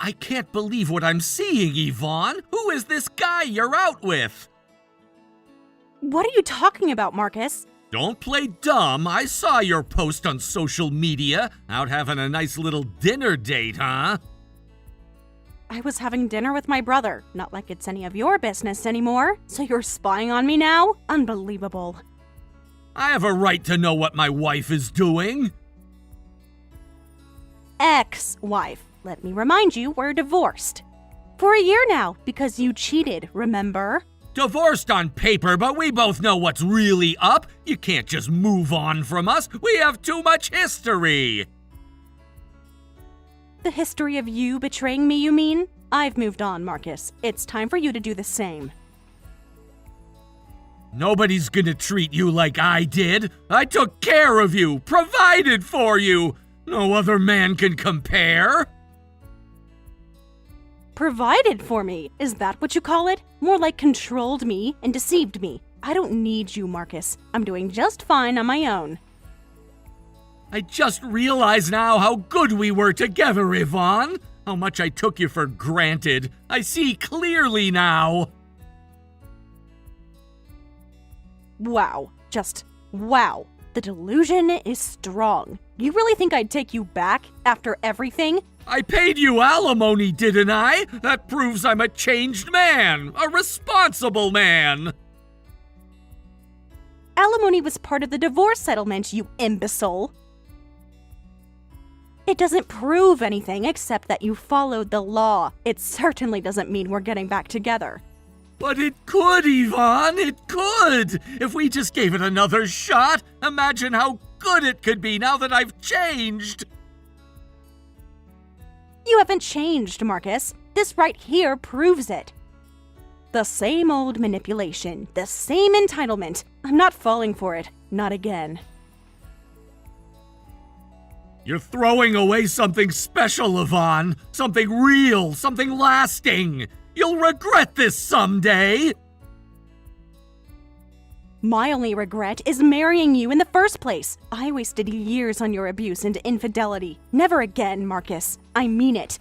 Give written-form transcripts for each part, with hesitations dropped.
I can't believe what I'm seeing, Yvonne. Who is this guy you're out with? What are you talking about, Marcus? Don't play dumb. I saw your post on social media. Out having a nice little dinner date, huh? I was having dinner with my brother. Not like it's any of your business anymore. So you're spying on me now? Unbelievable. I have a right to know what my wife is doing. Ex-wife. Let me remind you, we're divorced. For a year now, because you cheated, remember? Divorced on paper, but we both know what's really up. You can't just move on from us. We have too much history. The history of you betraying me, you mean? I've moved on, Marcus. It's time for you to do the same. Nobody's gonna treat you like I did. I took care of you, provided for you. No other man can compare. Provided for me? Is that what you call it? More like controlled me and deceived me. I don't need you, Marcus. I'm doing just fine on my own. I just realize now how good we were together, Yvonne. How much I took you for granted. I see clearly now. Wow. Just wow. The delusion is strong. You really think I'd take you back after everything? I paid you alimony, didn't I? That proves I'm a changed man, a responsible man. Alimony was part of the divorce settlement, you imbecile. It doesn't prove anything except that you followed the law. It certainly doesn't mean we're getting back together. But it could, Yvonne, it could! If we just gave it another shot, imagine how good it could be now that I've changed! You haven't changed, Marcus. This right here proves it. The same old manipulation, the same entitlement. I'm not falling for it. Not again. You're throwing away something special, Yvonne. Something real, something lasting. You'll regret this someday. My only regret is marrying you in the first place. I wasted years on your abuse and infidelity. Never again, Marcus. I mean it.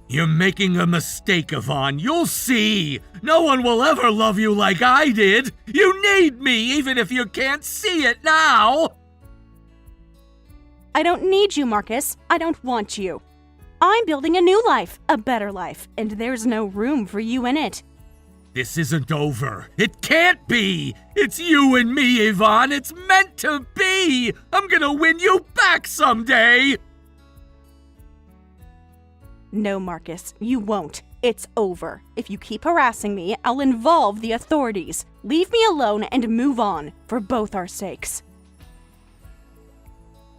You're making a mistake, Yvonne. You'll see. No one will ever love you like I did. You need me, even if you can't see it now. I don't need you, Marcus. I don't want you. I'm building a new life, a better life, and there's no room for you in it. This isn't over. It can't be. It's you and me, Yvonne. It's meant to be. I'm gonna win you back someday. No, Marcus, you won't. It's over. If you keep harassing me, I'll involve the authorities. Leave me alone and move on, for both our sakes.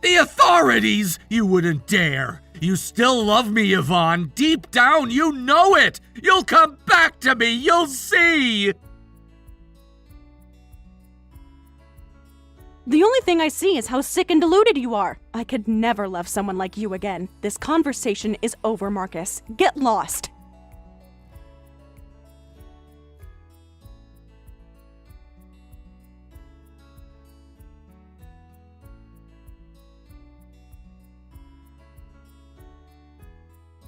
The authorities? You wouldn't dare. You still love me, Yvonne. Deep down, you know it. You'll come back to me. You'll see. The only thing I see is how sick and deluded you are. I could never love someone like you again. This conversation is over, Marcus. Get lost.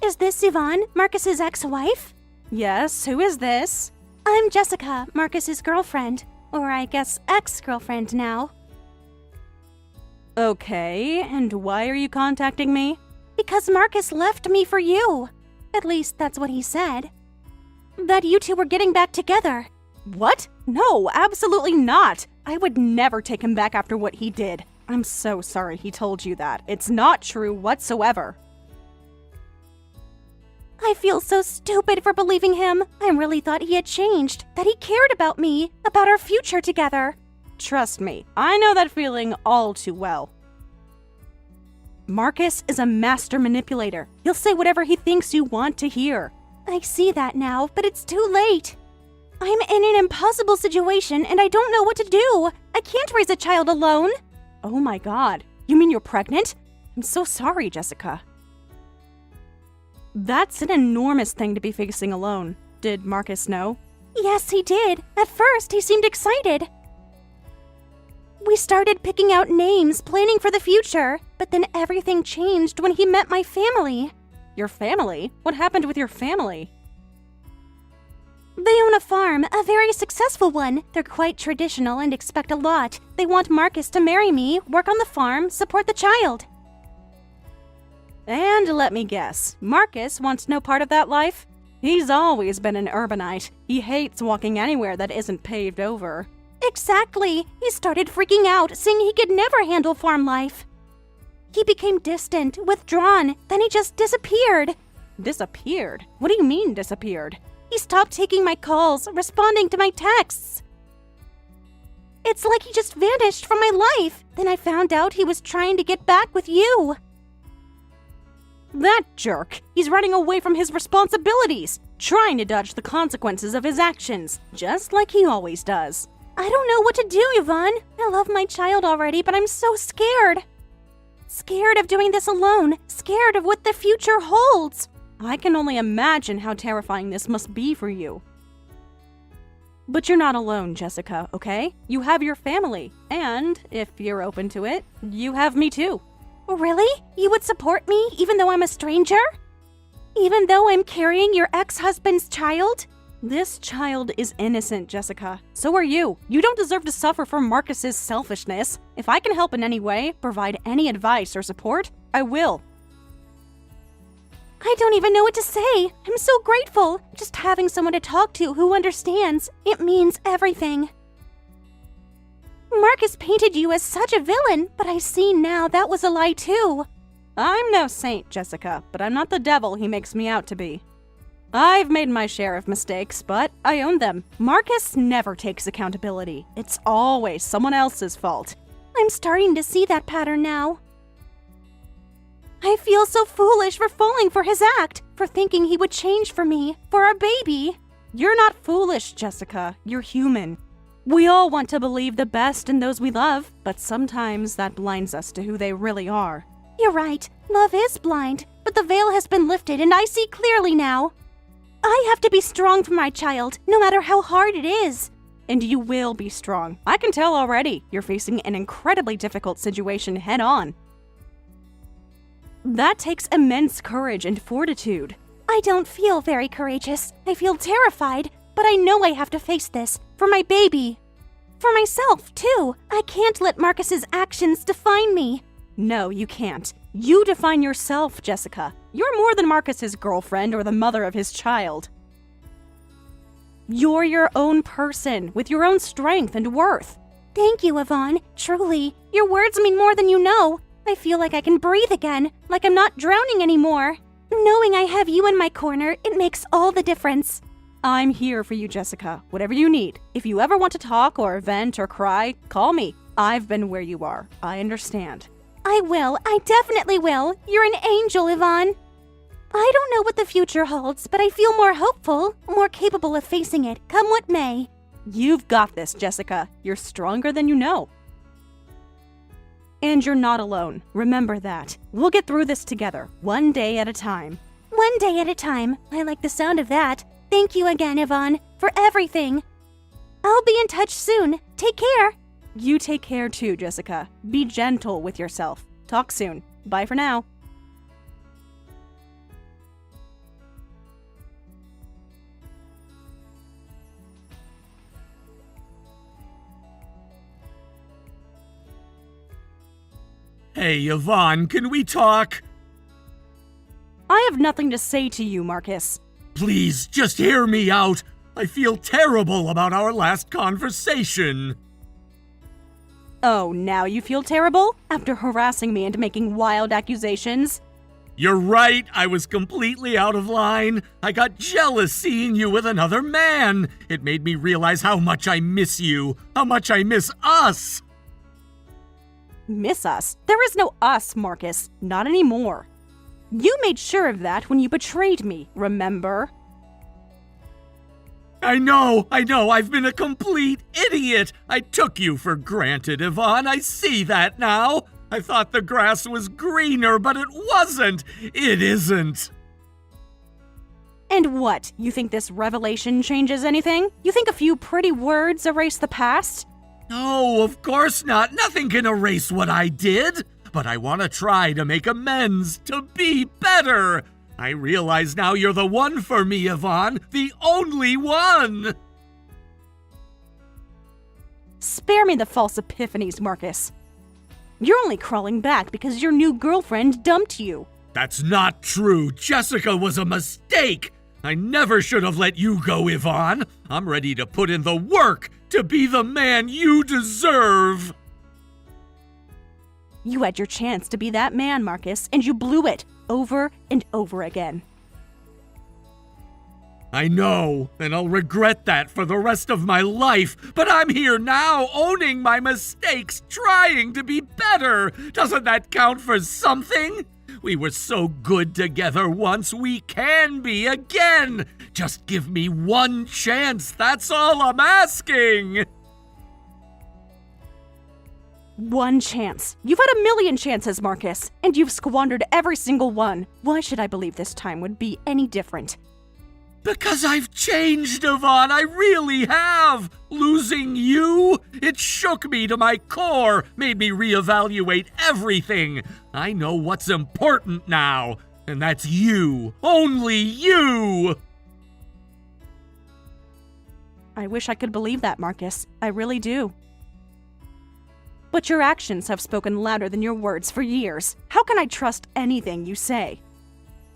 Is this Yvonne, Marcus's ex-wife? Yes, who is this? I'm Jessica, Marcus's girlfriend. Or I guess ex-girlfriend now. Okay, and why are you contacting me? Because Marcus left me for you. At least that's what he said. That you two were getting back together. What? No, absolutely not. I would never take him back after what he did. I'm so sorry he told you that. It's not true whatsoever. I feel so stupid for believing him. I really thought he had changed, that he cared about me, about our future together. Trust me, I know that feeling all too well. Marcus is a master manipulator. He'll say whatever he thinks you want to hear. I see that now, but it's too late. I'm in an impossible situation and I don't know what to do. I can't raise a child alone. Oh my God, you mean you're pregnant? I'm so sorry, Jessica. That's an enormous thing to be facing alone. Did Marcus know? Yes, he did. At first, he seemed excited. We started picking out names, planning for the future, but then everything changed when he met my family. Your family? What happened with your family? They own a farm, a very successful one. They're quite traditional and expect a lot. They want Marcus to marry me, work on the farm, support the child. And let me guess, Marcus wants no part of that life? He's always been an urbanite. He hates walking anywhere that isn't paved over. Exactly. He started freaking out, saying he could never handle farm life. He became distant, withdrawn, then he just disappeared. Disappeared? What do you mean disappeared? He stopped taking my calls, responding to my texts. It's like he just vanished from my life. Then I found out he was trying to get back with you. That jerk! He's running away from his responsibilities, trying to dodge the consequences of his actions, just like he always does. I don't know what to do, Yvonne. I love my child already, but I'm so scared. Scared of doing this alone, scared of what the future holds. I can only imagine how terrifying this must be for you. But you're not alone, Jessica, okay? You have your family, and, if you're open to it, you have me too. Really? You would support me even though I'm a stranger? Even though I'm carrying your ex-husband's child? This child is innocent, Jessica. So are you. You don't deserve to suffer from Marcus's selfishness. If I can help in any way, provide any advice or support, I will. I don't even know what to say. I'm so grateful. Just having someone to talk to who understands, it means everything. Marcus painted you as such a villain, but I see now that was a lie too. I'm no saint, Jessica, but I'm not the devil he makes me out to be. I've made my share of mistakes, but I own them. Marcus never takes accountability. It's always someone else's fault. I'm starting to see that pattern now. I feel so foolish for falling for his act, for thinking he would change for me, for our baby. You're not foolish, Jessica. You're human. We all want to believe the best in those we love, but sometimes that blinds us to who they really are. You're right. Love is blind, but the veil has been lifted and I see clearly now. I have to be strong for my child, no matter how hard it is. And you will be strong. I can tell already. You're facing an incredibly difficult situation head on. That takes immense courage and fortitude. I don't feel very courageous. I feel terrified, but I know I have to face this. For my baby. For myself, too. I can't let Marcus's actions define me. No, you can't. You define yourself, Jessica. You're more than Marcus's girlfriend or the mother of his child. You're your own person, with your own strength and worth. Thank you, Yvonne. Truly, your words mean more than you know. I feel like I can breathe again, like I'm not drowning anymore. Knowing I have you in my corner, it makes all the difference. I'm here for you, Jessica. Whatever you need. If you ever want to talk or vent or cry, call me. I've been where you are. I understand. I will. I definitely will. You're an angel, Yvonne. I don't know what the future holds, but I feel more hopeful, more capable of facing it, come what may. You've got this, Jessica. You're stronger than you know. And you're not alone. Remember that. We'll get through this together, one day at a time. One day at a time. I like the sound of that. Thank you again, Yvonne, for everything. I'll be in touch soon. Take care. You take care too, Jessica. Be gentle with yourself. Talk soon. Bye for now. Hey, Yvonne, can we talk? I have nothing to say to you, Marcus. Please, just hear me out. I feel terrible about our last conversation. Oh, now you feel terrible? After harassing me and making wild accusations? You're right, I was completely out of line. I got jealous seeing you with another man. It made me realize how much I miss you, how much I miss us. Miss us? There is no us, Marcus. Not anymore. You made sure of that when you betrayed me, remember? I know, I've been a complete idiot. I took you for granted, Yvonne, I see that now. I thought the grass was greener, but it wasn't. It isn't. And what? You think this revelation changes anything? You think a few pretty words erase the past? No, of course not. Nothing can erase what I did. But I want to try to make amends, to be better. I realize now you're the one for me, Yvonne. The only one! Spare me the false epiphanies, Marcus. You're only crawling back because your new girlfriend dumped you. That's not true. Jessica was a mistake. I never should have let you go, Yvonne. I'm ready to put in the work to be the man you deserve. You had your chance to be that man, Marcus, and you blew it over and over again. I know, and I'll regret that for the rest of my life, but I'm here now, owning my mistakes, trying to be better. Doesn't that count for something? We were so good together once, we can be again. Just give me one chance, that's all I'm asking. One chance. You've had a million chances, Marcus, and you've squandered every single one. Why should I believe this time would be any different? Because I've changed, Yvonne, I really have! Losing you, it shook me to my core, made me reevaluate everything. I know what's important now, and that's you. Only you! I wish I could believe that, Marcus. I really do. But your actions have spoken louder than your words for years. How can I trust anything you say?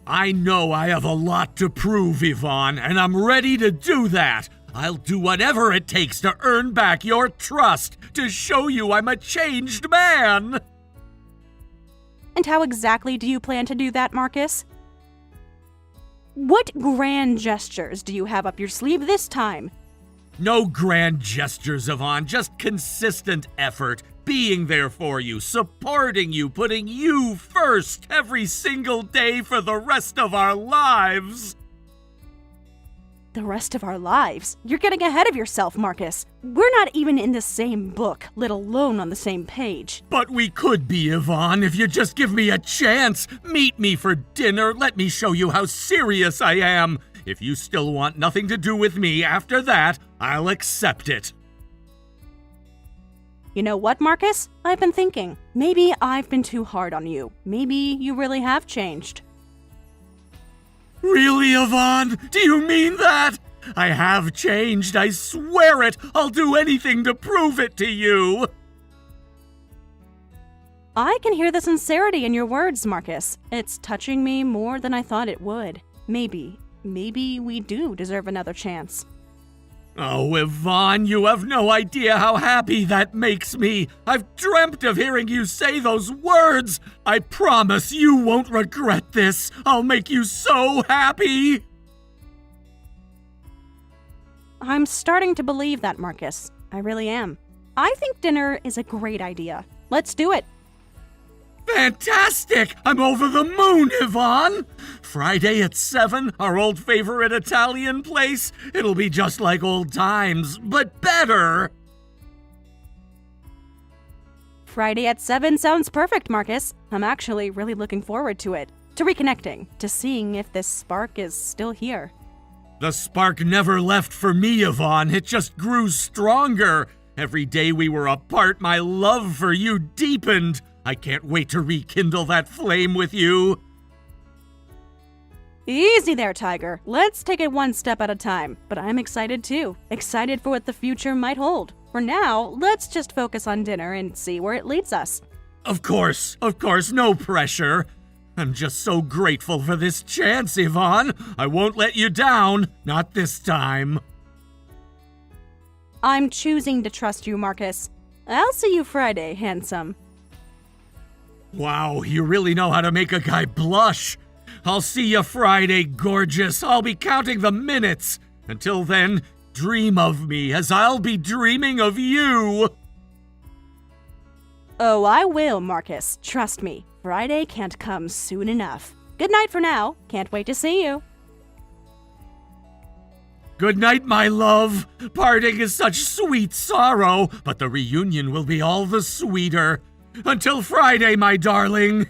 I know I have a lot to prove, Yvonne, and I'm ready to do that. I'll do whatever it takes to earn back your trust, to show you I'm a changed man. And how exactly do you plan to do that, Marcus? What grand gestures do you have up your sleeve this time? No grand gestures, Yvonne, just consistent effort. Being there for you, supporting you, putting you first every single day for the rest of our lives. The rest of our lives? You're getting ahead of yourself, Marcus. We're not even in the same book, let alone on the same page. But we could be, Yvonne, if you just give me a chance. Meet me for dinner, let me show you how serious I am. If you still want nothing to do with me after that, I'll accept it. You know what, Marcus? I've been thinking. Maybe I've been too hard on you. Maybe you really have changed. Really, Yvonne? Do you mean that? I have changed, I swear it. I'll do anything to prove it to you. I can hear the sincerity in your words, Marcus. It's touching me more than I thought it would. Maybe we do deserve another chance. Oh, Yvonne, you have no idea how happy that makes me. I've dreamt of hearing you say those words. I promise you won't regret this. I'll make you so happy. I'm starting to believe that, Marcus. I really am. I think dinner is a great idea. Let's do it. Fantastic! I'm over the moon, Yvonne! Friday at 7, our old favorite Italian place. It'll be just like old times, but better! Friday at 7 sounds perfect, Marcus. I'm actually really looking forward to it. To reconnecting, to seeing if this spark is still here. The spark never left for me, Yvonne. It just grew stronger. Every day we were apart, my love for you deepened. I can't wait to rekindle that flame with you. Easy there, Tiger. Let's take it one step at a time. But I'm excited too. Excited for what the future might hold. For now, let's just focus on dinner and see where it leads us. Of course, no pressure. I'm just so grateful for this chance, Yvonne. I won't let you down, not this time. I'm choosing to trust you, Marcus. I'll see you Friday, handsome. Wow, you really know how to make a guy blush. I'll see you Friday, gorgeous. I'll be counting the minutes. Until then, dream of me as I'll be dreaming of you. Oh, I will, Marcus. Trust me. Friday can't come soon enough. Good night for now. Can't wait to see you. Good night, my love. Parting is such sweet sorrow, but the reunion will be all the sweeter. Until Friday, my darling.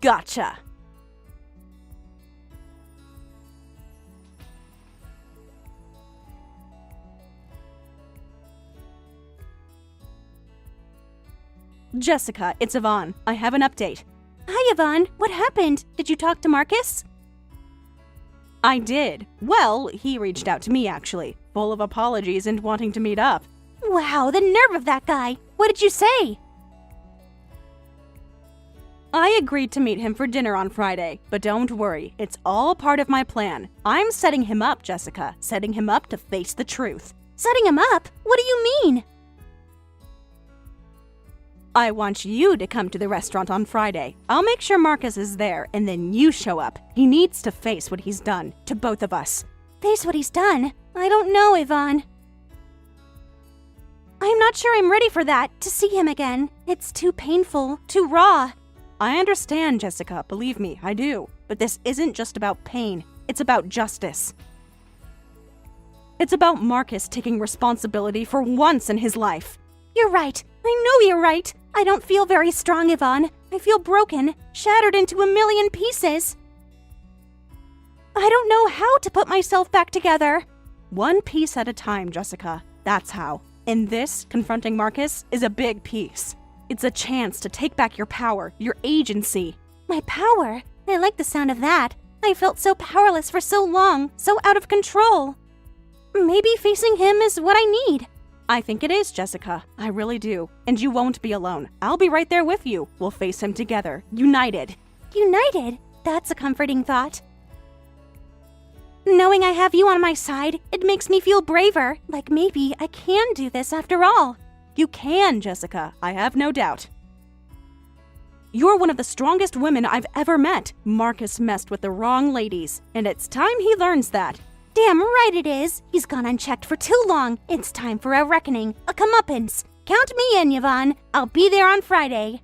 Gotcha. Jessica, it's Yvonne. I have an update. Hi, Yvonne. What happened? Did you talk to Marcus? I did. Well, he reached out to me, actually, full of apologies and wanting to meet up. Wow, the nerve of that guy. What did you say? I agreed to meet him for dinner on Friday, but don't worry, it's all part of my plan. I'm setting him up, Jessica, setting him up to face the truth. Setting him up? What do you mean? I want you to come to the restaurant on Friday. I'll make sure Marcus is there, and then you show up. He needs to face what he's done, to both of us. Face what he's done? I don't know, Yvonne. I'm not sure I'm ready for that, to see him again. It's too painful, too raw. I understand, Jessica, believe me, I do. But this isn't just about pain, it's about justice. It's about Marcus taking responsibility for once in his life. You're right. I know you're right. I don't feel very strong, Yvonne. I feel broken, shattered into a million pieces. I don't know how to put myself back together. One piece at a time, Jessica. That's how. And this, confronting Marcus, is a big piece. It's a chance to take back your power, your agency. My power? I like the sound of that. I felt so powerless for so long, so out of control. Maybe facing him is what I need. I think it is, Jessica. I really do. And you won't be alone. I'll be right there with you. We'll face him together, united. United? That's a comforting thought. Knowing I have you on my side, it makes me feel braver. Like maybe I can do this after all. You can, Jessica. I have no doubt. You're one of the strongest women I've ever met. Marcus messed with the wrong ladies, and it's time he learns that. Damn right it is. He's gone unchecked for too long. It's time for a reckoning, a comeuppance. Count me in, Yvonne. I'll be there on Friday.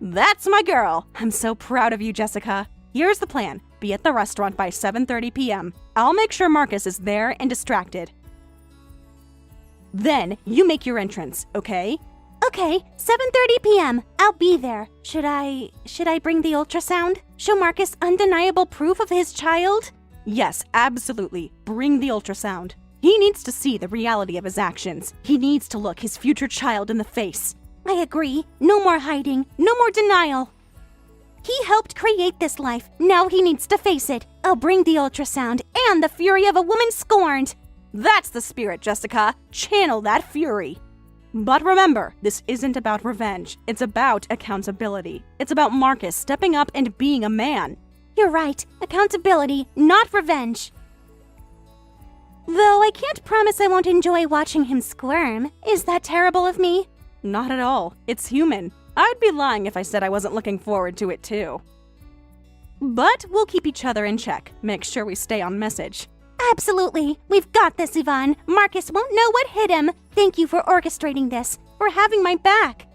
That's my girl. I'm so proud of you, Jessica. Here's the plan. Be at the restaurant by 7:30 p.m. I'll make sure Marcus is there and distracted. Then you make your entrance, okay? Okay, 7:30 p.m. I'll be there. Should I bring the ultrasound? Show Marcus undeniable proof of his child? Yes, absolutely. Bring the ultrasound. He needs to see the reality of his actions. He needs to look his future child in the face. I agree. No more hiding. No more denial. He helped create this life. Now he needs to face it. I'll bring the ultrasound and the fury of a woman scorned. That's the spirit, Jessica. Channel that fury. But remember, this isn't about revenge. It's about accountability. It's about Marcus stepping up and being a man. You're right. Accountability, not revenge. Though I can't promise I won't enjoy watching him squirm. Is that terrible of me? Not at all. It's human. I'd be lying if I said I wasn't looking forward to it too. But we'll keep each other in check. Make sure we stay on message. Absolutely. We've got this, Yvonne. Marcus won't know what hit him. Thank you for orchestrating this, for having my back.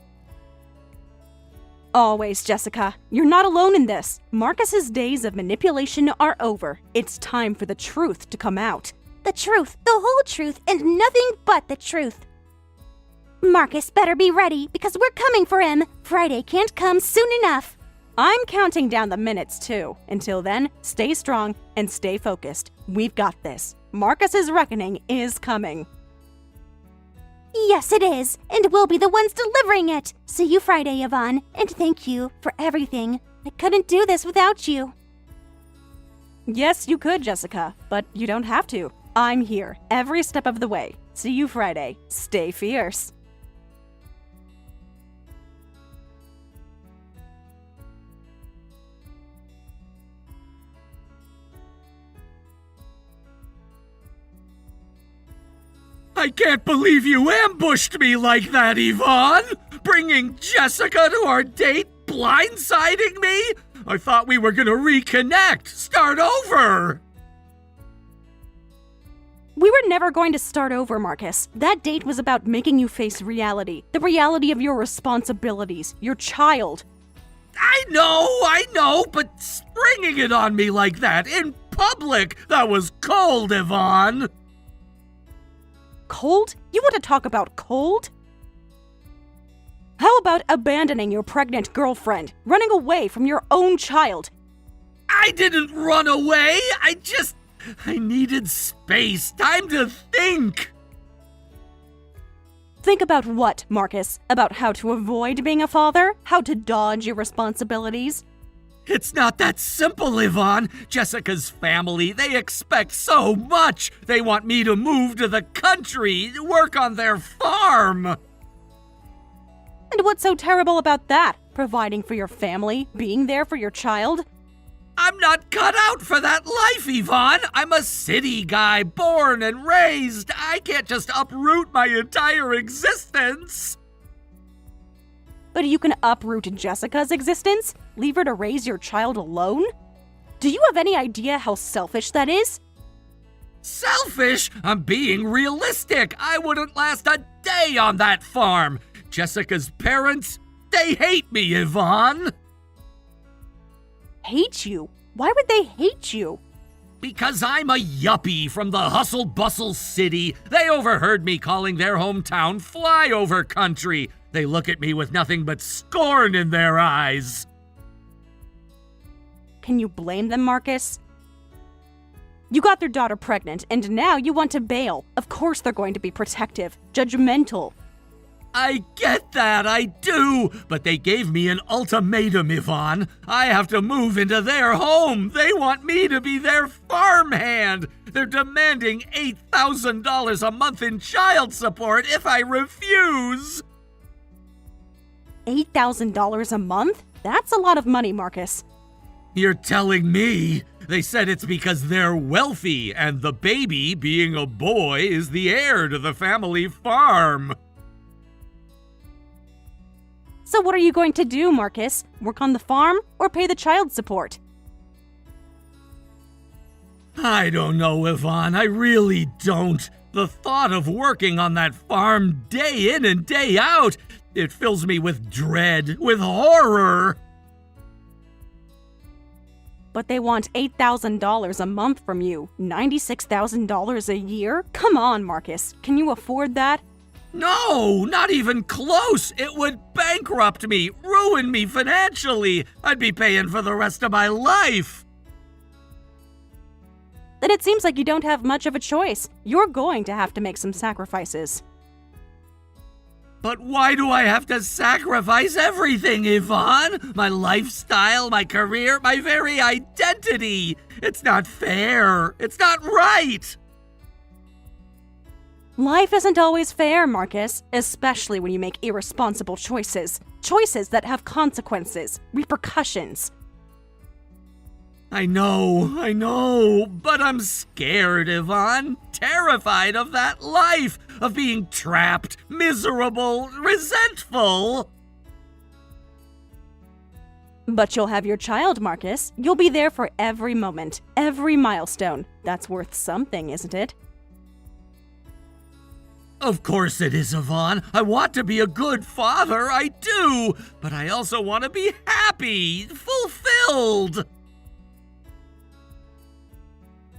Always, Jessica. You're not alone in this. Marcus's days of manipulation are over. It's time for the truth to come out. The truth, the whole truth, and nothing but the truth. Marcus better be ready, because we're coming for him. Friday can't come soon enough. I'm counting down the minutes, too. Until then, stay strong and stay focused. We've got this. Marcus's reckoning is coming. Yes, it is, and we'll be the ones delivering it. See you Friday, Yvonne, and thank you for everything. I couldn't do this without you. Yes, you could, Jessica, but you don't have to. I'm here, every step of the way. See you Friday. Stay fierce. I can't believe you ambushed me like that, Yvonne! Bringing Jessica to our date, blindsiding me? I thought we were gonna reconnect, start over! We were never going to start over, Marcus. That date was about making you face reality. The reality of your responsibilities, your child. I know, but springing it on me like that, in public, that was cold, Yvonne! Cold? You want to talk about cold? How about abandoning your pregnant girlfriend, running away from your own child? I didn't run away, I needed space, time to think. Think about what, Marcus? About how to avoid being a father? How to dodge your responsibilities? It's not that simple, Yvonne. Jessica's family, they expect so much. They want me to move to the country, work on their farm. And what's so terrible about that? Providing for your family, being there for your child? I'm not cut out for that life, Yvonne. I'm a city guy, born and raised. I can't just uproot my entire existence. But you can uproot Jessica's existence? Leave her to raise your child alone? Do you have any idea how selfish that is? Selfish? I'm being realistic. I wouldn't last a day on that farm. Jessica's parents, they hate me, Yvonne. Hate you? Why would they hate you? Because I'm a yuppie from the hustle-bustle city. They overheard me calling their hometown flyover country. They look at me with nothing but scorn in their eyes. Can you blame them, Marcus? You got their daughter pregnant, and now you want to bail. Of course they're going to be protective, judgmental. I get that, I do, but they gave me an ultimatum, Yvonne. I have to move into their home. They want me to be their farmhand. They're demanding $8,000 a month in child support if I refuse. $8,000 a month? That's a lot of money, Marcus. You're telling me? They said it's because they're wealthy, and the baby, being a boy, is the heir to the family farm. So what are you going to do, Marcus? Work on the farm or pay the child support? I don't know, Yvonne. I really don't. The thought of working on that farm day in and day out, it fills me with dread, with horror. But they want $8,000 a month from you. $96,000 a year? Come on, Marcus. Can you afford that? No, not even close. It would bankrupt me, ruin me financially. I'd be paying for the rest of my life. Then it seems like you don't have much of a choice. You're going to have to make some sacrifices. But why do I have to sacrifice everything, Yvonne? My lifestyle, my career, my very identity. It's not fair. It's not right. Life isn't always fair, Marcus, especially when you make irresponsible choices. Choices that have consequences, repercussions. I know, but I'm scared, Yvonne. Terrified of that life, of being trapped, miserable, resentful. But you'll have your child, Marcus. You'll be there for every moment, every milestone. That's worth something, isn't it? Of course it is, Yvonne. I want to be a good father, I do. But I also want to be happy, fulfilled.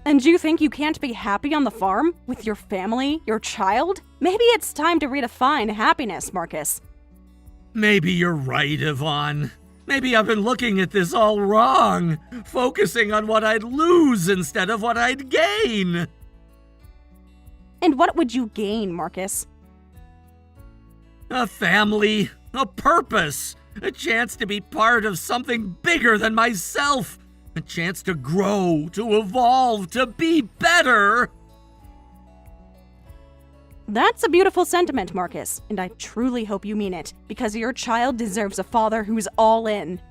And you think you can't be happy on the farm? With your family, your child? Maybe it's time to redefine happiness, Marcus. Maybe you're right, Yvonne. Maybe I've been looking at this all wrong, focusing on what I'd lose instead of what I'd gain. And what would you gain, Marcus? A family, a purpose, a chance to be part of something bigger than myself, a chance to grow, to evolve, to be better. That's a beautiful sentiment, Marcus, and I truly hope you mean it, because your child deserves a father who's all in.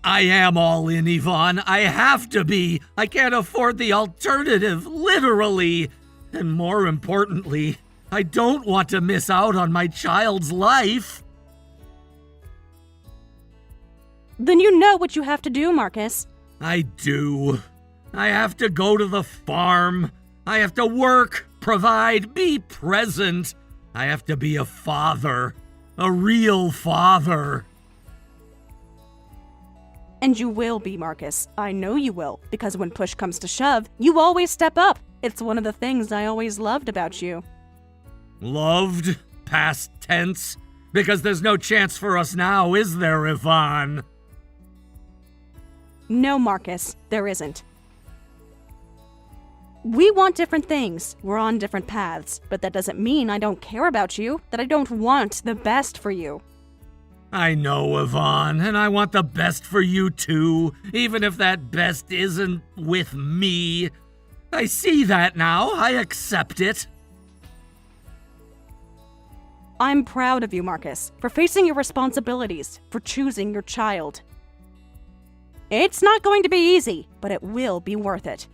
I am all in, Yvonne. I have to be. I can't afford the alternative, literally. And more importantly, I don't want to miss out on my child's life. Then you know what you have to do, Marcus. I do. I have to go to the farm. I have to work, provide, be present. I have to be a father. A real father. And you will be, Marcus. I know you will, because when push comes to shove, you always step up. It's one of the things I always loved about you. Loved? Past tense? Because there's no chance for us now, is there, Yvonne? No, Marcus, there isn't. We want different things. We're on different paths. But that doesn't mean I don't care about you, that I don't want the best for you. I know, Yvonne, and I want the best for you too, even if that best isn't with me. I see that now. I accept it. I'm proud of you, Marcus, for facing your responsibilities, for choosing your child. It's not going to be easy, but it will be worth it.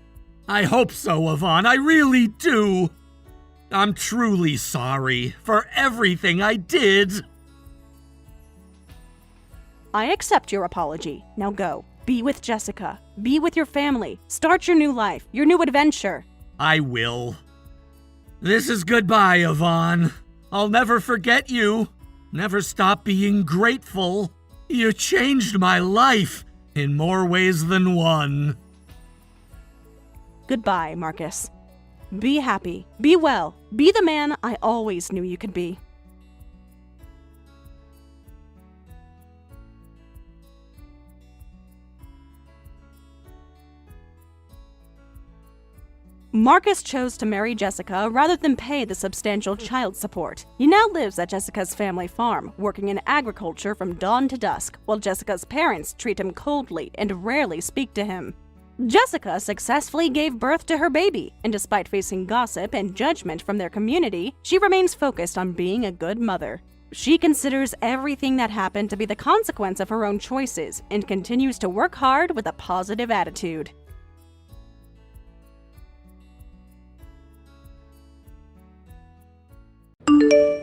I hope so, Yvonne. I really do. I'm truly sorry for everything I did. I accept your apology. Now go. Be with Jessica. Be with your family. Start your new life, your new adventure. I will. This is goodbye, Yvonne. I'll never forget you. Never stop being grateful. You changed my life in more ways than one. Goodbye, Marcus. Be happy. Be well. Be the man I always knew you could be. Marcus chose to marry Jessica rather than pay the substantial child support. He now lives at Jessica's family farm, working in agriculture from dawn to dusk, while Jessica's parents treat him coldly and rarely speak to him. Jessica successfully gave birth to her baby, and despite facing gossip and judgment from their community, she remains focused on being a good mother. She considers everything that happened to be the consequence of her own choices and continues to work hard with a positive attitude.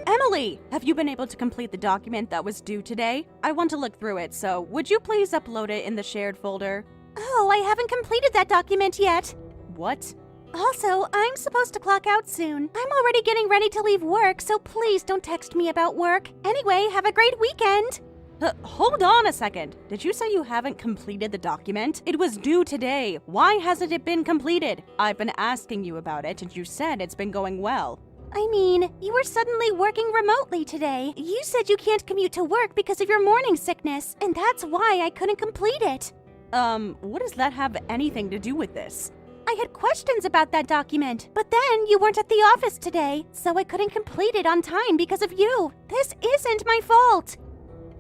Emily, have you been able to complete the document that was due today? I want to look through it, so would you please upload it in the shared folder? Oh, I haven't completed that document yet. What? Also, I'm supposed to clock out soon. I'm already getting ready to leave work, so please don't text me about work. Anyway, have a great weekend. Hold on a second. Did you say you haven't completed the document? It was due today. Why hasn't it been completed? I've been asking you about it, and you said it's been going well. I mean, you were suddenly working remotely today. You said you can't commute to work because of your morning sickness, and that's why I couldn't complete it. What does that have anything to do with this? I had questions about that document, but then you weren't at the office today, so I couldn't complete it on time because of you. This isn't my fault.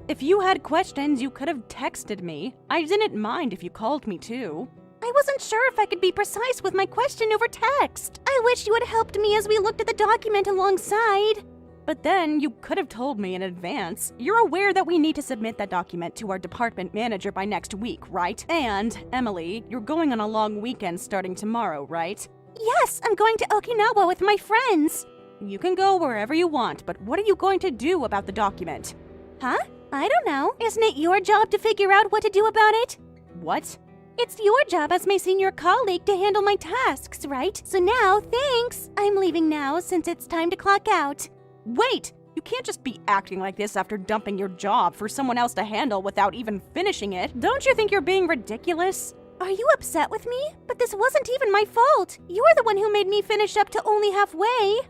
If you had questions, you could have texted me. I didn't mind if you called me too. I wasn't sure if I could be precise with my question over text. I wish you had helped me as we looked at the document alongside. But then you could have told me in advance. You're aware that we need to submit that document to our department manager by next week, right? And, Emily, you're going on a long weekend starting tomorrow, right? Yes, I'm going to Okinawa with my friends. You can go wherever you want, but what are you going to do about the document? Huh? I don't know. Isn't it your job to figure out what to do about it? What? It's your job as my senior colleague to handle my tasks, right? So now, thanks. I'm leaving now since it's time to clock out. Wait! You can't just be acting like this after dumping your job for someone else to handle without even finishing it. Don't you think you're being ridiculous? Are you upset with me? But this wasn't even my fault. You're the one who made me finish up to only halfway.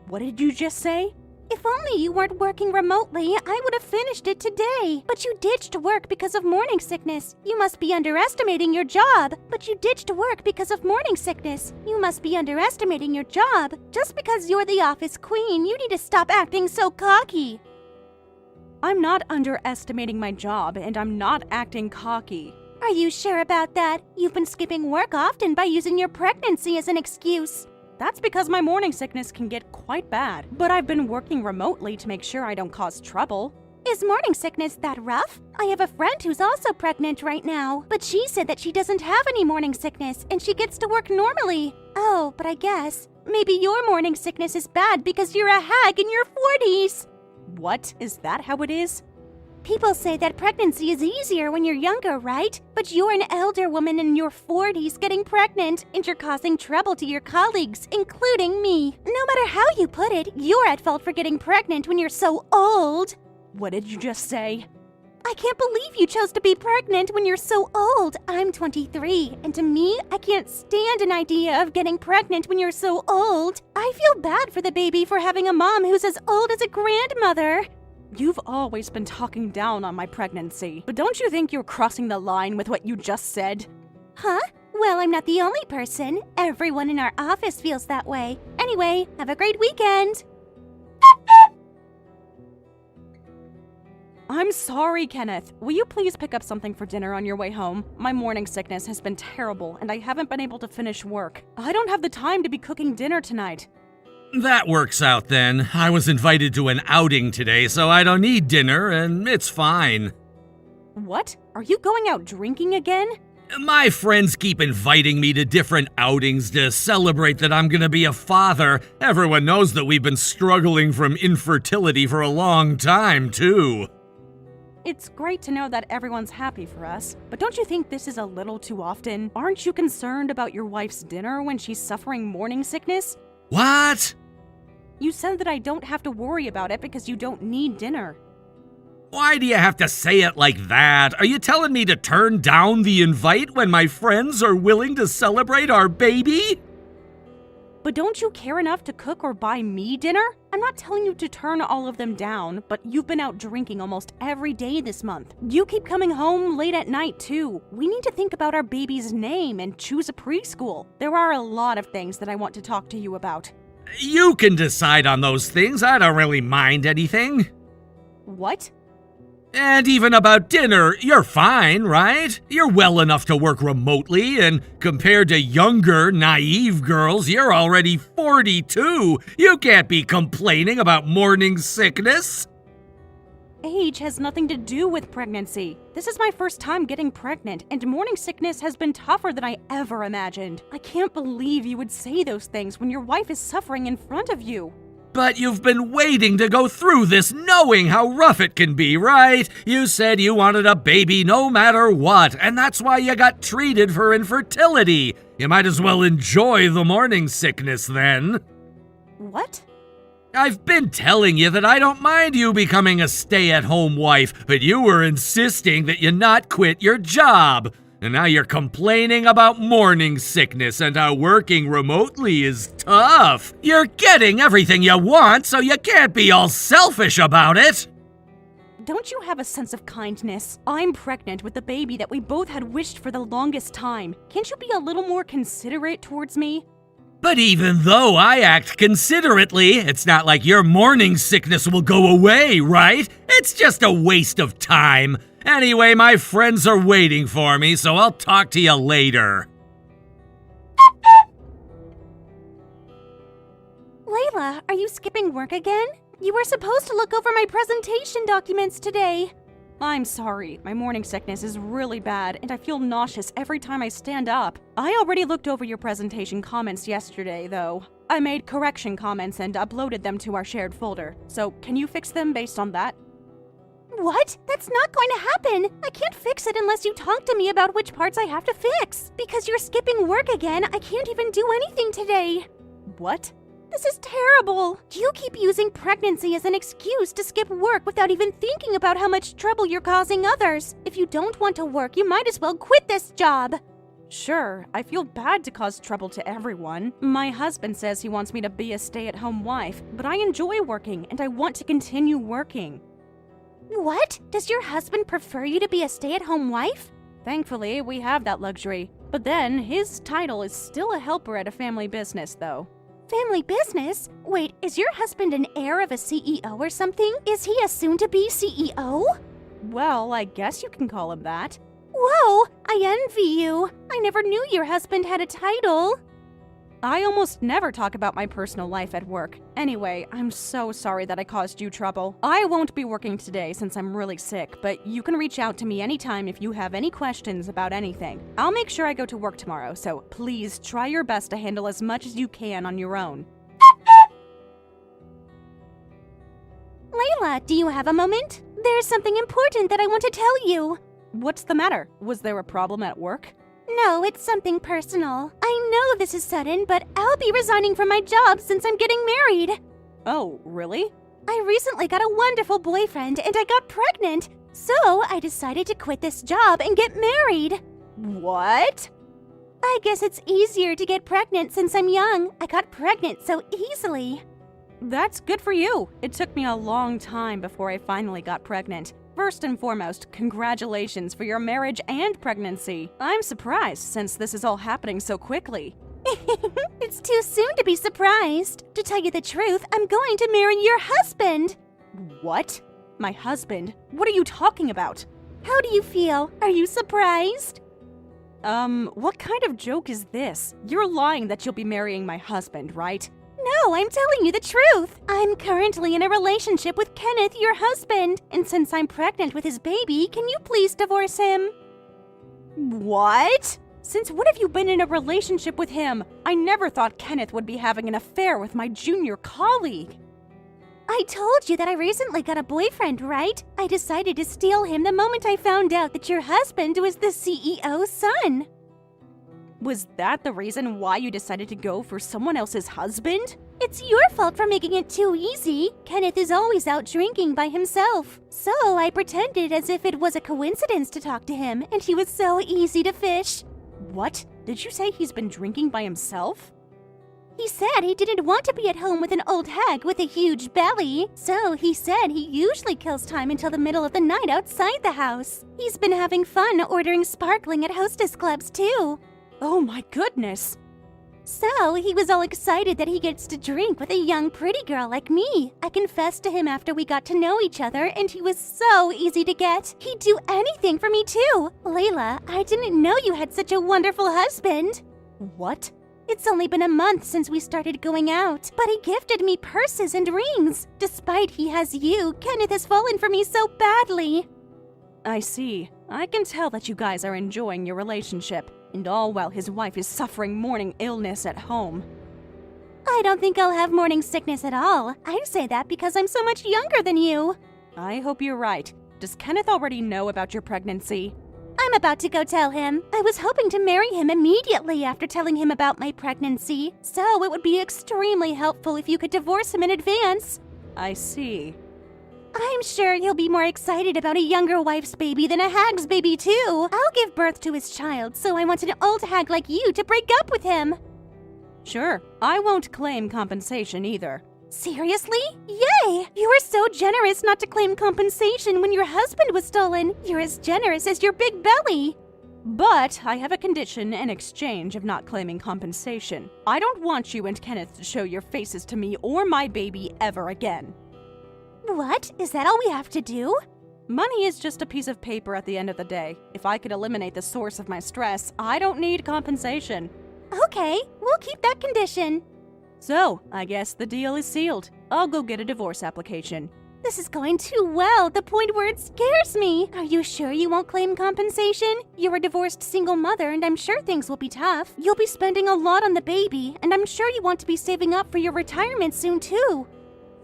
What did you just say? If only you weren't working remotely, I would have finished it today. But you ditched work because of morning sickness. You must be underestimating your job. But you ditched work because of morning sickness. You must be underestimating your job. Just because you're the office queen, you need to stop acting so cocky. I'm not underestimating my job, and I'm not acting cocky. Are you sure about that? You've been skipping work often by using your pregnancy as an excuse. That's because my morning sickness can get quite bad, but I've been working remotely to make sure I don't cause trouble. Is morning sickness that rough? I have a friend who's also pregnant right now, but she said that she doesn't have any morning sickness and she gets to work normally. Oh, but I guess maybe your morning sickness is bad because you're a hag in your 40s. What? Is that how it is? People say that pregnancy is easier when you're younger, right? But you're an elder woman in your 40s getting pregnant, and you're causing trouble to your colleagues, including me. No matter how you put it, you're at fault for getting pregnant when you're so old. What did you just say? I can't believe you chose to be pregnant when you're so old. I'm 23, and to me, I can't stand an idea of getting pregnant when you're so old. I feel bad for the baby for having a mom who's as old as a grandmother. You've always been talking down on my pregnancy, but don't you think you're crossing the line with what you just said? Huh? Well, I'm not the only person. Everyone in our office feels that way. Anyway, have a great weekend. I'm sorry, Kenneth. Will you please pick up something for dinner on your way home? My morning sickness has been terrible, and I haven't been able to finish work. I don't have the time to be cooking dinner tonight. That works out then. I was invited to an outing today, so I don't need dinner, and it's fine. What? Are you going out drinking again? My friends keep inviting me to different outings to celebrate that I'm gonna be a father. Everyone knows that we've been struggling from infertility for a long time, too. It's great to know that everyone's happy for us, but don't you think this is a little too often? Aren't you concerned about your wife's dinner when she's suffering morning sickness? What? You said that I don't have to worry about it because you don't need dinner. Why do you have to say it like that? Are you telling me to turn down the invite when my friends are willing to celebrate our baby? But don't you care enough to cook or buy me dinner? I'm not telling you to turn all of them down, but you've been out drinking almost every day this month. You keep coming home late at night, too. We need to think about our baby's name and choose a preschool. There are a lot of things that I want to talk to you about. You can decide on those things. I don't really mind anything. What? And even about dinner, you're fine, right? You're well enough to work remotely, and compared to younger, naive girls, you're already 42. You can't be complaining about morning sickness. Age has nothing to do with pregnancy. This is my first time getting pregnant, and morning sickness has been tougher than I ever imagined. I can't believe you would say those things when your wife is suffering in front of you. But you've been waiting to go through this knowing how rough it can be, right? You said you wanted a baby no matter what, and that's why you got treated for infertility. You might as well enjoy the morning sickness then. What? I've been telling you that I don't mind you becoming a stay-at-home wife, but you were insisting that you not quit your job. And now you're complaining about morning sickness and how working remotely is tough. You're getting everything you want, so you can't be all selfish about it. Don't you have a sense of kindness? I'm pregnant with the baby that we both had wished for the longest time. Can't you be a little more considerate towards me? But even though I act considerately, it's not like your morning sickness will go away, right? It's just a waste of time. Anyway, my friends are waiting for me, so I'll talk to you later. Layla, are you skipping work again? You were supposed to look over my presentation documents today. I'm sorry, my morning sickness is really bad, and I feel nauseous every time I stand up. I already looked over your presentation comments yesterday, though. I made correction comments and uploaded them to our shared folder, so can you fix them based on that? What? That's not going to happen. I can't fix it unless you talk to me about which parts I have to fix. Because you're skipping work again, I can't even do anything today. What? This is terrible. You keep using pregnancy as an excuse to skip work without even thinking about how much trouble you're causing others. If you don't want to work, you might as well quit this job. Sure, I feel bad to cause trouble to everyone. My husband says he wants me to be a stay-at-home wife, but I enjoy working and I want to continue working. What? Does your husband prefer you to be a stay-at-home wife? Thankfully, we have that luxury. But then, his title is still a helper at a family business, though. Family business? Wait, is your husband an heir of a CEO or something? Is he a soon-to-be CEO? Well, I guess you can call him that. Whoa, I envy you. I never knew your husband had a title. I almost never talk about my personal life at work. Anyway, I'm so sorry that I caused you trouble. I won't be working today since I'm really sick, but you can reach out to me anytime if you have any questions about anything. I'll make sure I go to work tomorrow, so please try your best to handle as much as you can on your own. Layla, do you have a moment? There's something important that I want to tell you. What's the matter? Was there a problem at work? No, it's something personal. I know this is sudden, but I'll be resigning from my job since I'm getting married. Oh, really? I recently got a wonderful boyfriend and I got pregnant. So I decided to quit this job and get married. What? I guess it's easier to get pregnant since I'm young. I got pregnant so easily. That's good for you. It took me a long time before I finally got pregnant. First and foremost, congratulations for your marriage and pregnancy. I'm surprised since this is all happening so quickly. It's too soon to be surprised. To tell you the truth, I'm going to marry your husband. What? My husband? What are you talking about? How do you feel? Are you surprised? What kind of joke is this? You're lying that you'll be marrying my husband, right? No, I'm telling you the truth. I'm currently in a relationship with Kenneth, your husband. And since I'm pregnant with his baby, can you please divorce him? What? Since when have you been in a relationship with him? I never thought Kenneth would be having an affair with my junior colleague. I told you that I recently got a boyfriend, right? I decided to steal him the moment I found out that your husband was the CEO's son. Was that the reason why you decided to go for someone else's husband? It's your fault for making it too easy. Kenneth is always out drinking by himself. So I pretended as if it was a coincidence to talk to him, and he was so easy to fish. What? Did you say he's been drinking by himself? He said he didn't want to be at home with an old hag with a huge belly. So he said he usually kills time until the middle of the night outside the house. He's been having fun ordering sparkling at hostess clubs too. Oh my goodness! So he was all excited that he gets to drink with a young pretty girl like me. I confessed to him after we got to know each other, and he was so easy to get. He'd do anything for me too. Layla, I didn't know you had such a wonderful husband. What? It's only been a month since we started going out, but he gifted me purses and rings. Despite he has you, Kenneth has fallen for me so badly. I see. I can tell that you guys are enjoying your relationship, and all while his wife is suffering morning illness at home. I don't think I'll have morning sickness at all. I say that because I'm so much younger than you. I hope you're right. Does Kenneth already know about your pregnancy? I'm about to go tell him. I was hoping to marry him immediately after telling him about my pregnancy, so it would be extremely helpful if you could divorce him in advance. I see. I'm sure he'll be more excited about a younger wife's baby than a hag's baby, too. I'll give birth to his child, so I want an old hag like you to break up with him. Sure, I won't claim compensation either. Seriously? Yay! You were so generous not to claim compensation when your husband was stolen. You're as generous as your big belly. But I have a condition in exchange of not claiming compensation. I don't want you and Kenneth to show your faces to me or my baby ever again. What? Is that all we have to do? Money is just a piece of paper at the end of the day. If I could eliminate the source of my stress, I don't need compensation. Okay, we'll keep that condition. So, I guess the deal is sealed. I'll go get a divorce application. This is going too well, the point where it scares me. Are you sure you won't claim compensation? You're a divorced single mother, and I'm sure things will be tough. You'll be spending a lot on the baby, and I'm sure you want to be saving up for your retirement soon, too.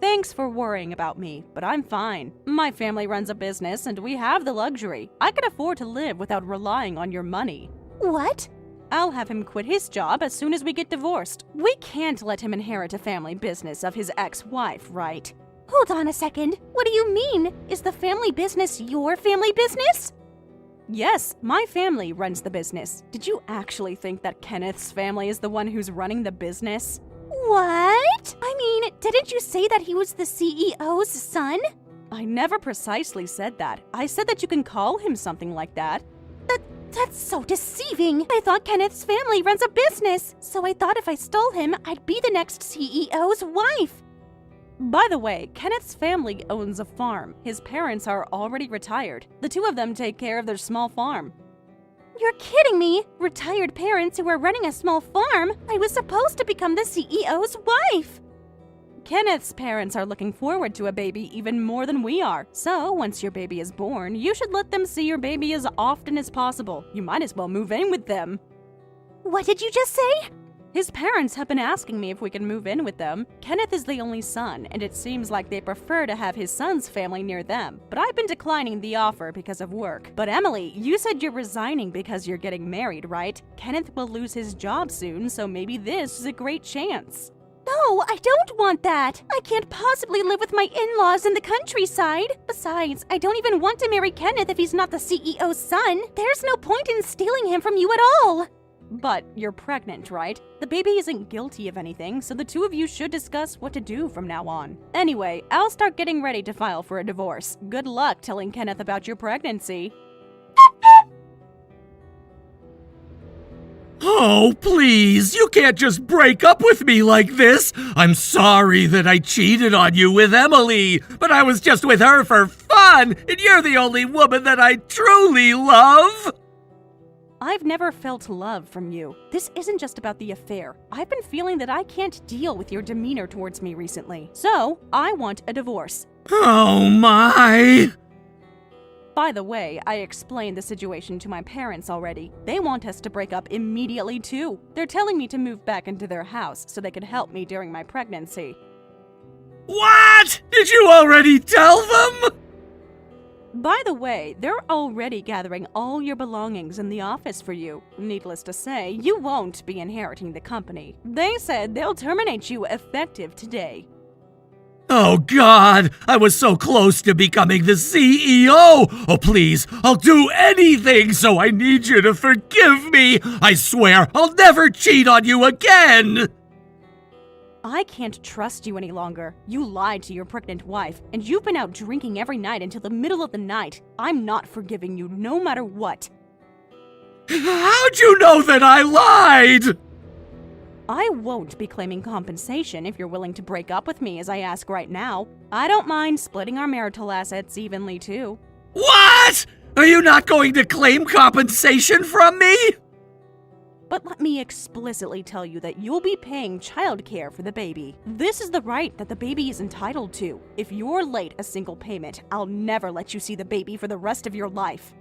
Thanks for worrying about me, but I'm fine. My family runs a business, and we have the luxury. I can afford to live without relying on your money. What? I'll have him quit his job as soon as we get divorced. We can't let him inherit a family business of his ex-wife, right? Hold on a second. What do you mean? Is the family business your family business? Yes, my family runs the business. Did you actually think that Kenneth's family is the one who's running the business? What? I mean, didn't you say that he was the CEO's son? I never precisely said that. I said that you can call him something like that. That's so deceiving. I thought Kenneth's family runs a business, so I thought if I stole him, I'd be the next CEO's wife. By the way, Kenneth's family owns a farm. His parents are already retired. The two of them take care of their small farm. You're kidding me! Retired parents who are running a small farm? I was supposed to become the CEO's wife! Kenneth's parents are looking forward to a baby even more than we are. So, once your baby is born, you should let them see your baby as often as possible. You might as well move in with them. What did you just say? His parents have been asking me if we can move in with them. Kenneth is the only son, and it seems like they prefer to have his son's family near them. But I've been declining the offer because of work. But Emily, you said you're resigning because you're getting married, right? Kenneth will lose his job soon, so maybe this is a great chance. No, I don't want that. I can't possibly live with my in-laws in the countryside. Besides, I don't even want to marry Kenneth if he's not the CEO's son. There's no point in stealing him from you at all. But you're pregnant, right? The baby isn't guilty of anything, so the two of you should discuss what to do from now on. Anyway, I'll start getting ready to file for a divorce. Good luck telling Kenneth about your pregnancy. Oh, please, you can't just break up with me like this. I'm sorry that I cheated on you with Emily, but I was just with her for fun, and you're the only woman that I truly love. I've never felt love from you. This isn't just about the affair. I've been feeling that I can't deal with your demeanor towards me recently. So, I want a divorce. Oh my! By the way, I explained the situation to my parents already. They want us to break up immediately too. They're telling me to move back into their house so they could help me during my pregnancy. What? Did you already tell them? By the way, they're already gathering all your belongings in the office for you. Needless to say, you won't be inheriting the company. They said they'll terminate you effective today. Oh God, I was so close to becoming the CEO. Oh please, I'll do anything, so I need you to forgive me. I swear I'll never cheat on you again. I can't trust you any longer. You lied to your pregnant wife, and you've been out drinking every night until the middle of the night. I'm not forgiving you no matter what. How'd you know that I lied? I won't be claiming compensation if you're willing to break up with me as I ask right now. I don't mind splitting our marital assets evenly too. What? Are you not going to claim compensation from me? But let me explicitly tell you that you'll be paying childcare for the baby. This is the right that the baby is entitled to. If you're late a single payment, I'll never let you see the baby for the rest of your life.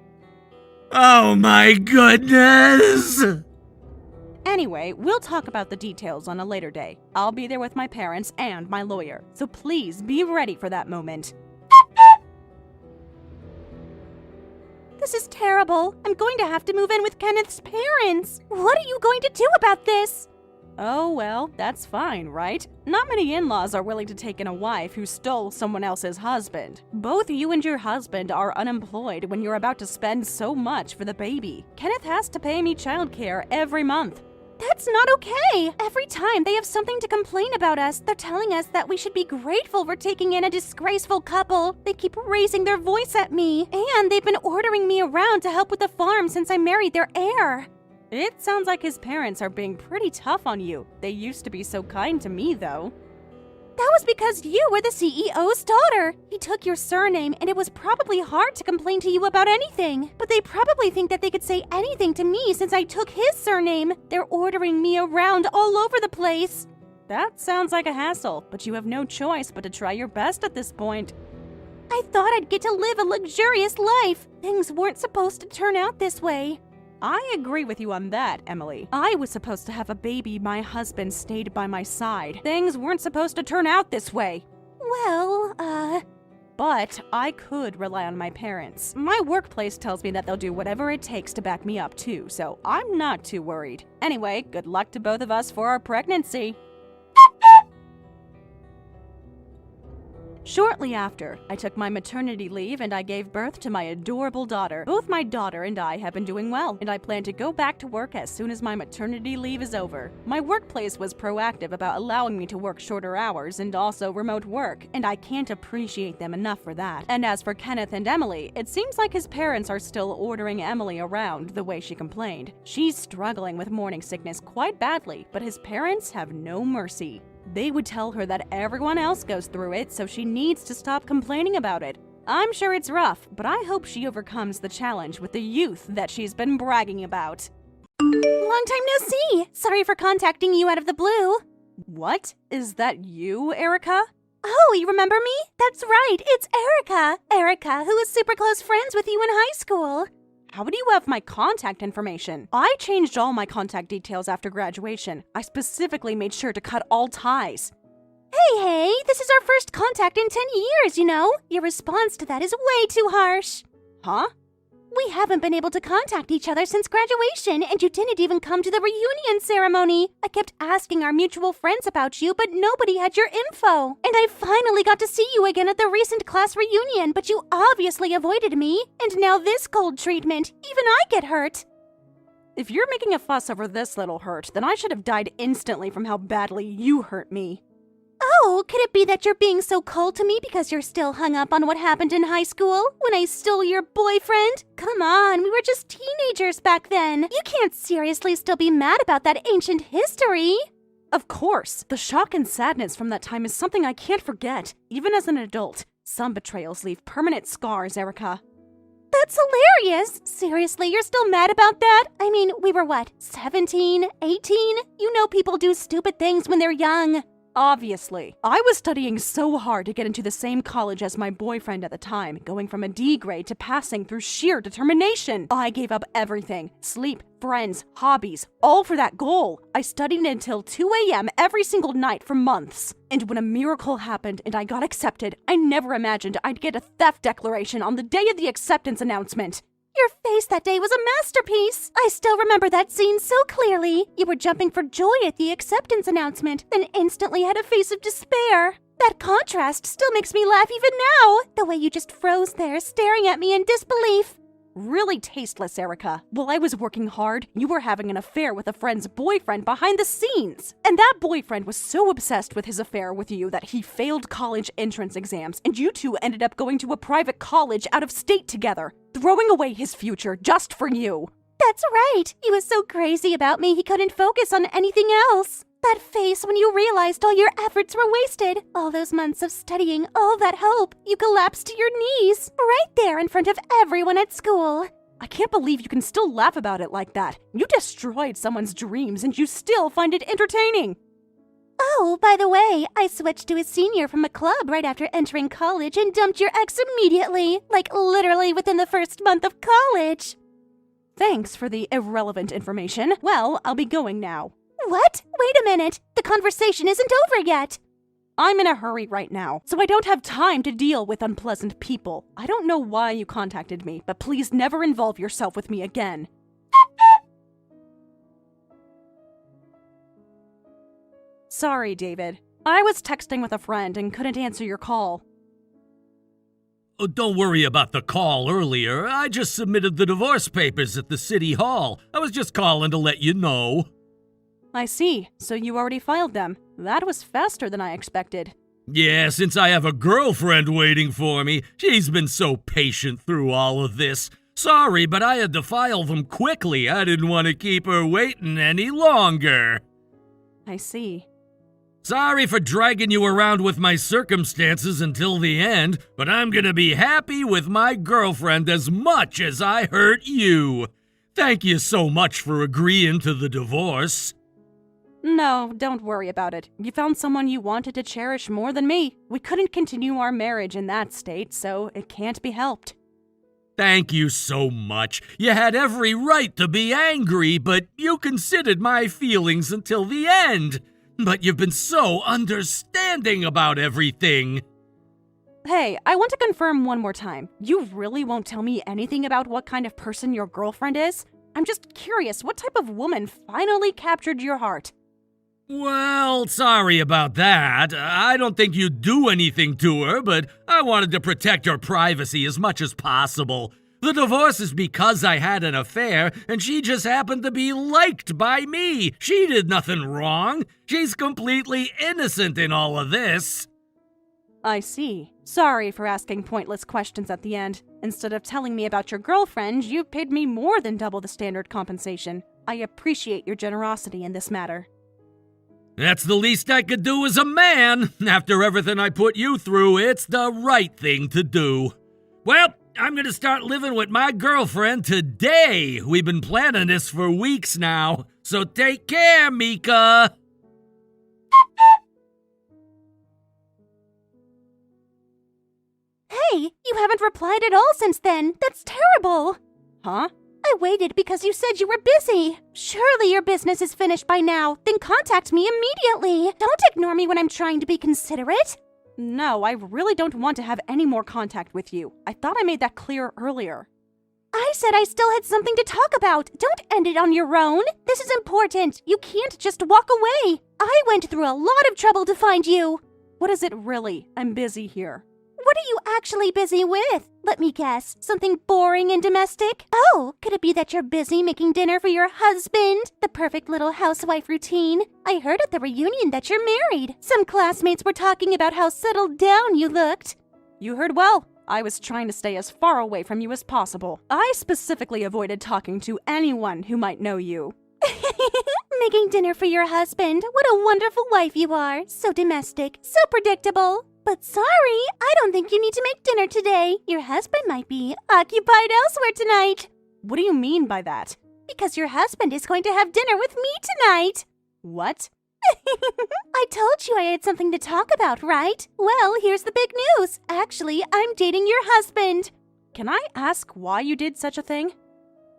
Oh my goodness! Anyway, we'll talk about the details on a later day. I'll be there with my parents and my lawyer, so please be ready for that moment. This is terrible. I'm going to have to move in with Kenneth's parents. What are you going to do about this? Oh, well, that's fine, right? Not many in-laws are willing to take in a wife who stole someone else's husband. Both you and your husband are unemployed when you're about to spend so much for the baby. Kenneth has to pay me childcare every month. That's not okay. Every time they have something to complain about us, they're telling us that we should be grateful for taking in a disgraceful couple. They keep raising their voice at me, and they've been ordering me around to help with the farm since I married their heir. It sounds like his parents are being pretty tough on you. They used to be so kind to me, though. That was because you were the CEO's daughter. He took your surname, and it was probably hard to complain to you about anything. But they probably think that they could say anything to me since I took his surname. They're ordering me around all over the place. That sounds like a hassle, but you have no choice but to try your best at this point. I thought I'd get to live a luxurious life. Things weren't supposed to turn out this way. I agree with you on that, Emily. I was supposed to have a baby. My husband stayed by my side. Things weren't supposed to turn out this way. Well, But I could rely on my parents. My workplace tells me that they'll do whatever it takes to back me up too, so I'm not too worried. Anyway, good luck to both of us for our pregnancy. Shortly after, I took my maternity leave and I gave birth to my adorable daughter. Both my daughter and I have been doing well, and I plan to go back to work as soon as my maternity leave is over. My workplace was proactive about allowing me to work shorter hours and also remote work, and I can't appreciate them enough for that. And as for Kenneth and Emily, it seems like his parents are still ordering Emily around the way she complained. She's struggling with morning sickness quite badly, but his parents have no mercy. They would tell her that everyone else goes through it, so she needs to stop complaining about it. I'm sure it's rough, but I hope she overcomes the challenge with the youth that she's been bragging about. long time no see. Sorry for contacting you out of the blue. What? Is that you, Erica? Oh, you remember me? That's right, it's Erica. Erica, who was super close friends with you in high school. How do you have my contact information? I changed all my contact details after graduation. I specifically made sure to cut all ties. Hey, this is our first contact in 10 years, you know? Your response to that is way too harsh. Huh? We haven't been able to contact each other since graduation, and you didn't even come to the reunion ceremony. I kept asking our mutual friends about you, but nobody had your info. And I finally got to see you again at the recent class reunion, but you obviously avoided me. And now this cold treatment. Even I get hurt. If you're making a fuss over this little hurt, then I should have died instantly from how badly you hurt me. Oh, could it be that you're being so cold to me because you're still hung up on what happened in high school when I stole your boyfriend? Come on, we were just teenagers back then. You can't seriously still be mad about that ancient history. Of course, the shock and sadness from that time is something I can't forget, even as an adult. Some betrayals leave permanent scars, Erica. That's hilarious! Seriously, you're still mad about that? I mean, we were what, 17, 18? You know people do stupid things when they're young. Obviously. I was studying so hard to get into the same college as my boyfriend at the time, going from a D grade to passing through sheer determination. I gave up everything. Sleep, friends, hobbies, all for that goal. I studied until 2 a.m. every single night for months. And when a miracle happened and I got accepted, I never imagined I'd get a theft declaration on the day of the acceptance announcement. Your face that day was a masterpiece! I still remember that scene so clearly. You were jumping for joy at the acceptance announcement, then instantly had a face of despair. That contrast still makes me laugh even now, the way you just froze there staring at me in disbelief. Really tasteless, Erica. While I was working hard, you were having an affair with a friend's boyfriend behind the scenes. And that boyfriend was so obsessed with his affair with you that he failed college entrance exams, and you two ended up going to a private college out of state together, throwing away his future just for you. That's right. He was so crazy about me he couldn't focus on anything else. That face when you realized all your efforts were wasted. All those months of studying, all that hope. You collapsed to your knees. Right there in front of everyone at school. I can't believe you can still laugh about it like that. You destroyed someone's dreams and you still find it entertaining. Oh, by the way, I switched to a senior from a club right after entering college and dumped your ex immediately. Like literally within the first month of college. Thanks for the irrelevant information. Well, I'll be going now. What? Wait a minute. The conversation isn't over yet. I'm in a hurry right now, so I don't have time to deal with unpleasant people. I don't know why you contacted me, but please never involve yourself with me again. Sorry, David. I was texting with a friend and couldn't answer your call. Oh, don't worry about the call earlier. I just submitted the divorce papers at the city hall. I was just calling to let you know. I see. So you already filed them. That was faster than I expected. Yeah, since I have a girlfriend waiting for me. She's been so patient through all of this. Sorry, but I had to file them quickly. I didn't want to keep her waiting any longer. I see. Sorry for dragging you around with my circumstances until the end, but I'm gonna be happy with my girlfriend as much as I hurt you. Thank you so much for agreeing to the divorce. No, don't worry about it. You found someone you wanted to cherish more than me. We couldn't continue our marriage in that state, so it can't be helped. Thank you so much. You had every right to be angry, but you considered my feelings until the end. But you've been so understanding about everything. Hey, I want to confirm one more time. You really won't tell me anything about what kind of person your girlfriend is? I'm just curious, what type of woman finally captured your heart? Well, sorry about that. I don't think you'd do anything to her, but I wanted to protect her privacy as much as possible. The divorce is because I had an affair, and she just happened to be liked by me. She did nothing wrong. She's completely innocent in all of this. I see. Sorry for asking pointless questions at the end. Instead of telling me about your girlfriend, you paid me more than double the standard compensation. I appreciate your generosity in this matter. That's the least I could do as a man. After everything I put you through, it's the right thing to do. Well, I'm gonna start living with my girlfriend today. We've been planning this for weeks now. So take care, Mika. Hey, you haven't replied at all since then. That's terrible. Huh? I waited because you said you were busy. Surely your business is finished by now. Then contact me immediately. Don't ignore me when I'm trying to be considerate. No, I really don't want to have any more contact with you. I thought I made that clear earlier. I said I still had something to talk about. Don't end it on your own. This is important. You can't just walk away. I went through a lot of trouble to find you. What is it really? I'm busy here. What are you actually busy with? Let me guess, something boring and domestic? Oh, could it be that you're busy making dinner for your husband? The perfect little housewife routine. I heard at the reunion that you're married. Some classmates were talking about how settled down you looked. You heard well. I was trying to stay as far away from you as possible. I specifically avoided talking to anyone who might know you. Making dinner for your husband. What a wonderful wife you are. So domestic, so predictable. But sorry, I don't think you need to make dinner today. Your husband might be occupied elsewhere tonight. What do you mean by that? Because your husband is going to have dinner with me tonight. What? I told you I had something to talk about, right? Well, here's the big news. Actually, I'm dating your husband. Can I ask why you did such a thing?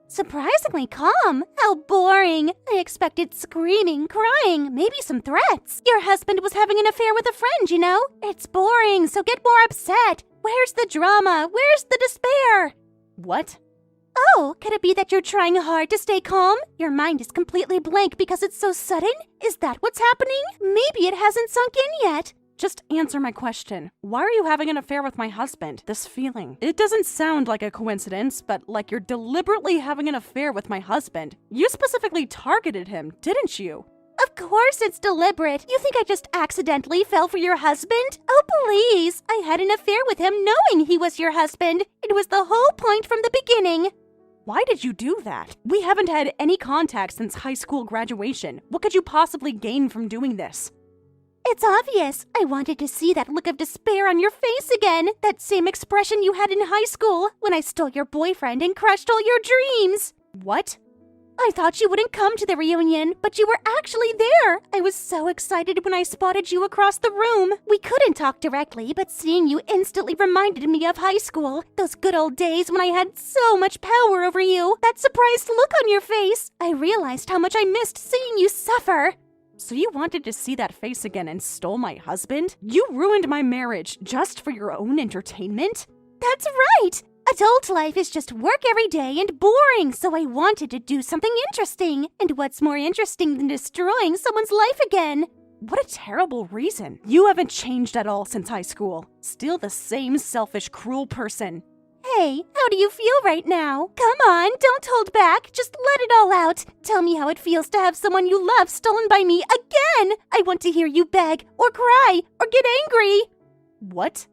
Surprisingly calm. How boring. I expected screaming, crying, maybe some threats. Your husband was having an affair with a friend, you know? It's boring, so get more upset. Where's the drama? Where's the despair? What? Oh, could it be that you're trying hard to stay calm? Your mind is completely blank because it's so sudden? Is that what's happening? Maybe it hasn't sunk in yet. Just answer my question. Why are you having an affair with my husband? This feeling. It doesn't sound like a coincidence, but like you're deliberately having an affair with my husband. You specifically targeted him, didn't you? Of course it's deliberate. You think I just accidentally fell for your husband? Oh, please. I had an affair with him knowing he was your husband. It was the whole point from the beginning. Why did you do that? We haven't had any contact since high school graduation. What could you possibly gain from doing this? It's obvious. I wanted to see that look of despair on your face again. That same expression you had in high school when I stole your boyfriend and crushed all your dreams. What? I thought you wouldn't come to the reunion, but you were actually there. I was so excited when I spotted you across the room. We couldn't talk directly, but seeing you instantly reminded me of high school. Those good old days when I had so much power over you. That surprised look on your face. I realized how much I missed seeing you suffer. So you wanted to see that face again and stole my husband? You ruined my marriage just for your own entertainment? That's right! Adult life is just work every day and boring, so I wanted to do something interesting. And what's more interesting than destroying someone's life again? What a terrible reason. You haven't changed at all since high school. Still the same selfish, cruel person. Hey, how do you feel right now? Come on, don't hold back. Just let it all out. Tell me how it feels to have someone you love stolen by me again. I want to hear you beg, or cry, or get angry. What?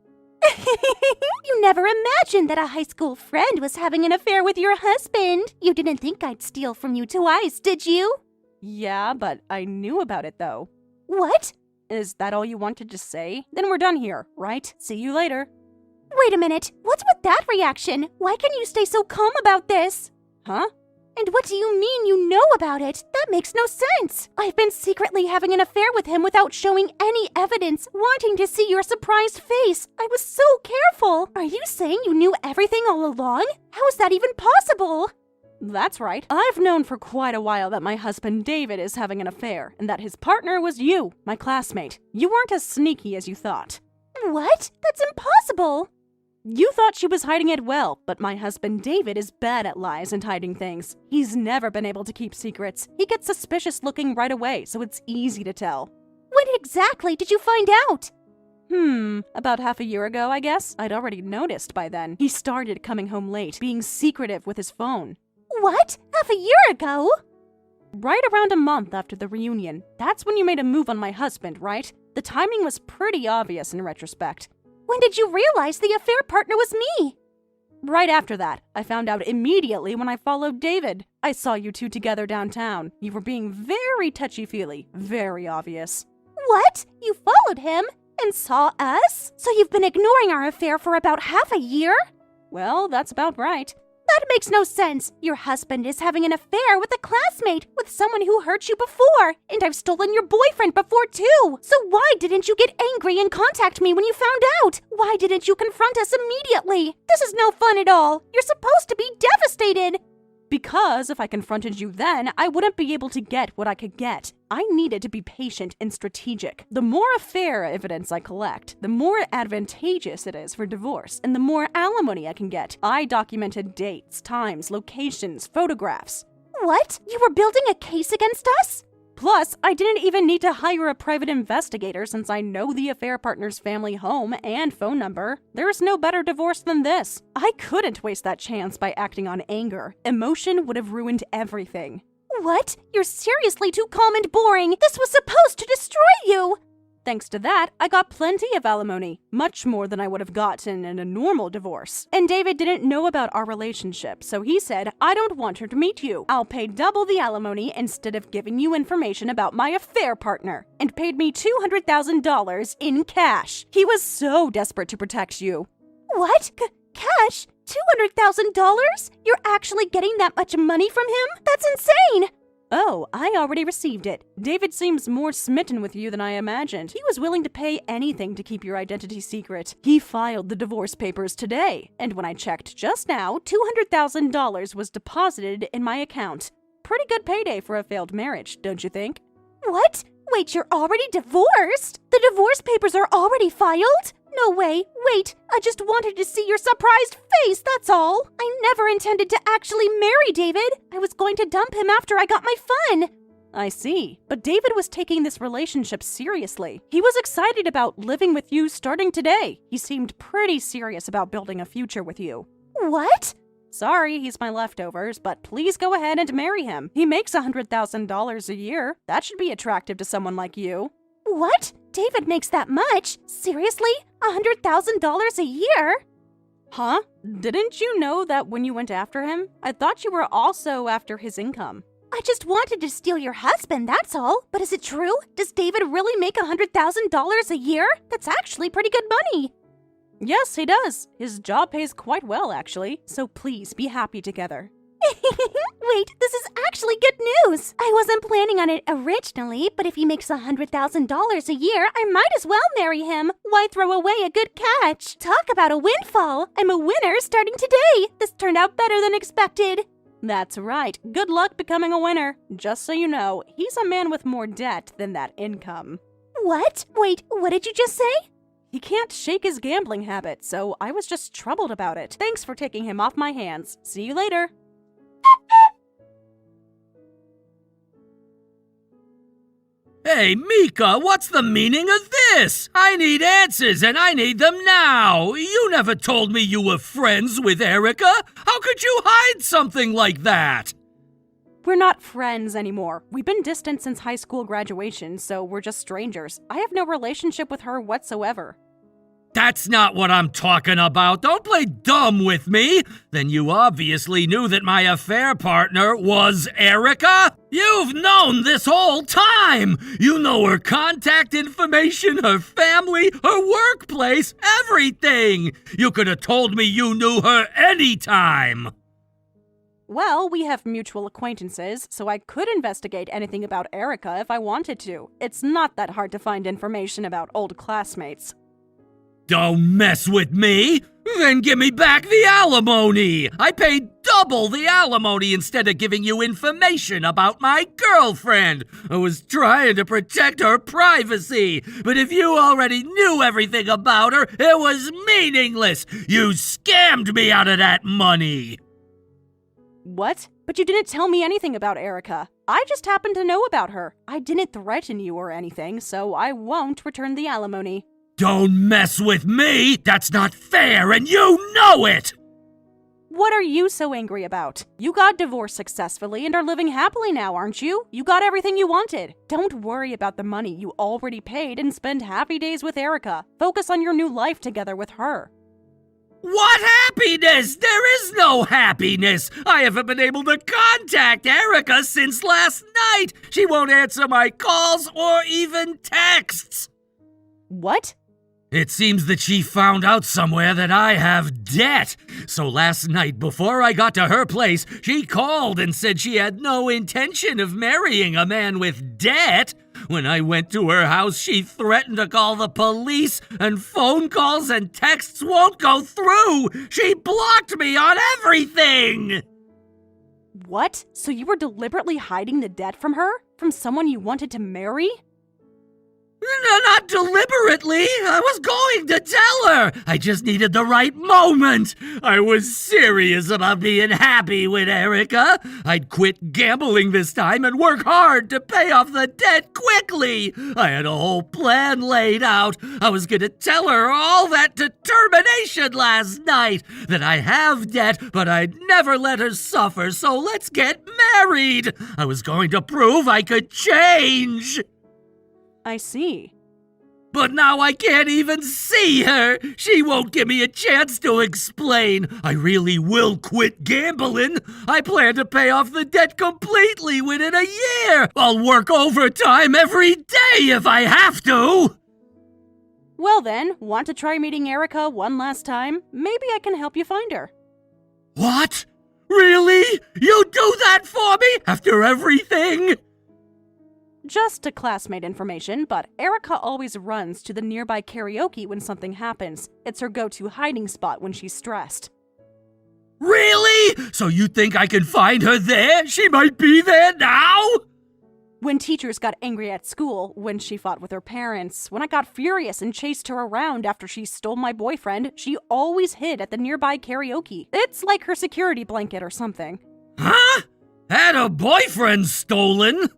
You never imagined that a high school friend was having an affair with your husband. You didn't think I'd steal from you twice, did you? Yeah, but I knew about it though. What? Is that all you wanted to say? Then we're done here, right? See you later. Wait a minute. What's with that reaction? Why can you stay so calm about this? Huh? And what do you mean you know about it? That makes no sense. I've been secretly having an affair with him without showing any evidence, wanting to see your surprised face. I was so careful. Are you saying you knew everything all along? How is that even possible? That's right. I've known for quite a while that my husband David is having an affair, and that his partner was you, my classmate. You weren't as sneaky as you thought. What? That's impossible. You thought she was hiding it well, but my husband David is bad at lies and hiding things. He's never been able to keep secrets. He gets suspicious looking right away, so it's easy to tell. When exactly did you find out? About half a year ago, I guess. I'd already noticed by then. He started coming home late, being secretive with his phone. What? Half a year ago? Right around a month after the reunion. That's when you made a move on my husband, right? The timing was pretty obvious in retrospect. When did you realize the affair partner was me? Right after that. I found out immediately when I followed David. I saw you two together downtown. You were being very touchy-feely. Very obvious. What? You followed him? And saw us? So you've been ignoring our affair for about half a year? Well, that's about right. That makes no sense. Your husband is having an affair with a classmate, with someone who hurt you before. And I've stolen your boyfriend before too. So why didn't you get angry and contact me when you found out? Why didn't you confront us immediately? This is no fun at all. You're supposed to be devastated. Because if I confronted you then, I wouldn't be able to get what I could get. I needed to be patient and strategic. The more affair evidence I collect, the more advantageous it is for divorce, and the more alimony I can get. I documented dates, times, locations, photographs. What? You were building a case against us? Plus, I didn't even need to hire a private investigator since I know the affair partner's family home and phone number. There's no better divorce than this. I couldn't waste that chance by acting on anger. Emotion would have ruined everything. What? You're seriously too calm and boring. This was supposed to destroy you. Thanks to that, I got plenty of alimony, much more than I would have gotten in a normal divorce. And David didn't know about our relationship, so he said, I don't want her to meet you. I'll pay double the alimony instead of giving you information about my affair partner, and paid me $200,000 in cash. He was so desperate to protect you. What? Cash? $200,000? You're actually getting that much money from him? That's insane! Oh, I already received it. David seems more smitten with you than I imagined. He was willing to pay anything to keep your identity secret. He filed the divorce papers today, and when I checked just now, $200,000 was deposited in my account. Pretty good payday for a failed marriage, don't you think? What? Wait, you're already divorced? The divorce papers are already filed? No way. Wait, I just wanted to see your surprised face, that's all. I never intended to actually marry David. I was going to dump him after I got my fun. I see. But David was taking this relationship seriously. He was excited about living with you starting today. He seemed pretty serious about building a future with you. What? Sorry, he's my leftovers, but please go ahead and marry him. He makes $100,000 a year. That should be attractive to someone like you. What? David makes that much? Seriously? $100,000 a year? Huh? Didn't you know that when you went after him? I thought you were also after his income. I just wanted to steal your husband, that's all. But is it true? Does David really make $100,000 a year? That's actually pretty good money. Yes, he does. His job pays quite well, actually. So please be happy together. Wait, this is actually good news. I wasn't planning on it originally, but if he makes $100,000 a year, I might as well marry him. Why throw away a good catch? Talk about a windfall. I'm a winner starting today. This turned out better than expected. That's right. Good luck becoming a winner. Just so you know, he's a man with more debt than that income. What? Wait, what did you just say? He can't shake his gambling habit, so I was just troubled about it. Thanks for taking him off my hands. See you later. Hey, Mika, what's the meaning of this? I need answers, and I need them now. You never told me you were friends with Erica. How could you hide something like that? We're not friends anymore. We've been distant since high school graduation, so we're just strangers. I have no relationship with her whatsoever. That's not what I'm talking about. Don't play dumb with me. Then you obviously knew that my affair partner was Erica. You've known this whole time. You know her contact information, her family, her workplace, everything. You could have told me you knew her anytime. Well, we have mutual acquaintances, so I could investigate anything about Erica if I wanted to. It's not that hard to find information about old classmates. Don't mess with me! Then give me back the alimony! I paid double the alimony instead of giving you information about my girlfriend! I was trying to protect her privacy, but if you already knew everything about her, it was meaningless! You scammed me out of that money! What? But you didn't tell me anything about Erica. I just happened to know about her. I didn't threaten you or anything, so I won't return the alimony. Don't mess with me! That's not fair, and you know it! What are you so angry about? You got divorced successfully and are living happily now, aren't you? You got everything you wanted. Don't worry about the money you already paid and spend happy days with Erica. Focus on your new life together with her. What happiness? There is no happiness! I haven't been able to contact Erica since last night! She won't answer my calls or even texts! What? It seems that she found out somewhere that I have debt. So last night, before I got to her place, she called and said she had no intention of marrying a man with debt. When I went to her house, she threatened to call the police, and phone calls and texts won't go through. She blocked me on everything. What? So you were deliberately hiding the debt from her? From someone you wanted to marry? No, not deliberately. I was going to tell her. I just needed the right moment. I was serious about being happy with Erica. I'd quit gambling this time and work hard to pay off the debt quickly. I had a whole plan laid out. I was going to tell her all that determination last night, that I have debt, but I'd never let her suffer, so let's get married. I was going to prove I could change. I see. But now I can't even see her. She won't give me a chance to explain. I really will quit gambling. I plan to pay off the debt completely within a year. I'll work overtime every day if I have to. Well then, want to try meeting Erica one last time? Maybe I can help you find her. What? Really? You do that for me after everything? Just a classmate information, but Erica always runs to the nearby karaoke when something happens. It's her go-to hiding spot when she's stressed. Really? So you think I can find her there? She might be there now? When teachers got angry at school, when she fought with her parents, when I got furious and chased her around after she stole my boyfriend, she always hid at the nearby karaoke. It's like her security blanket or something. Huh? Had a boyfriend stolen?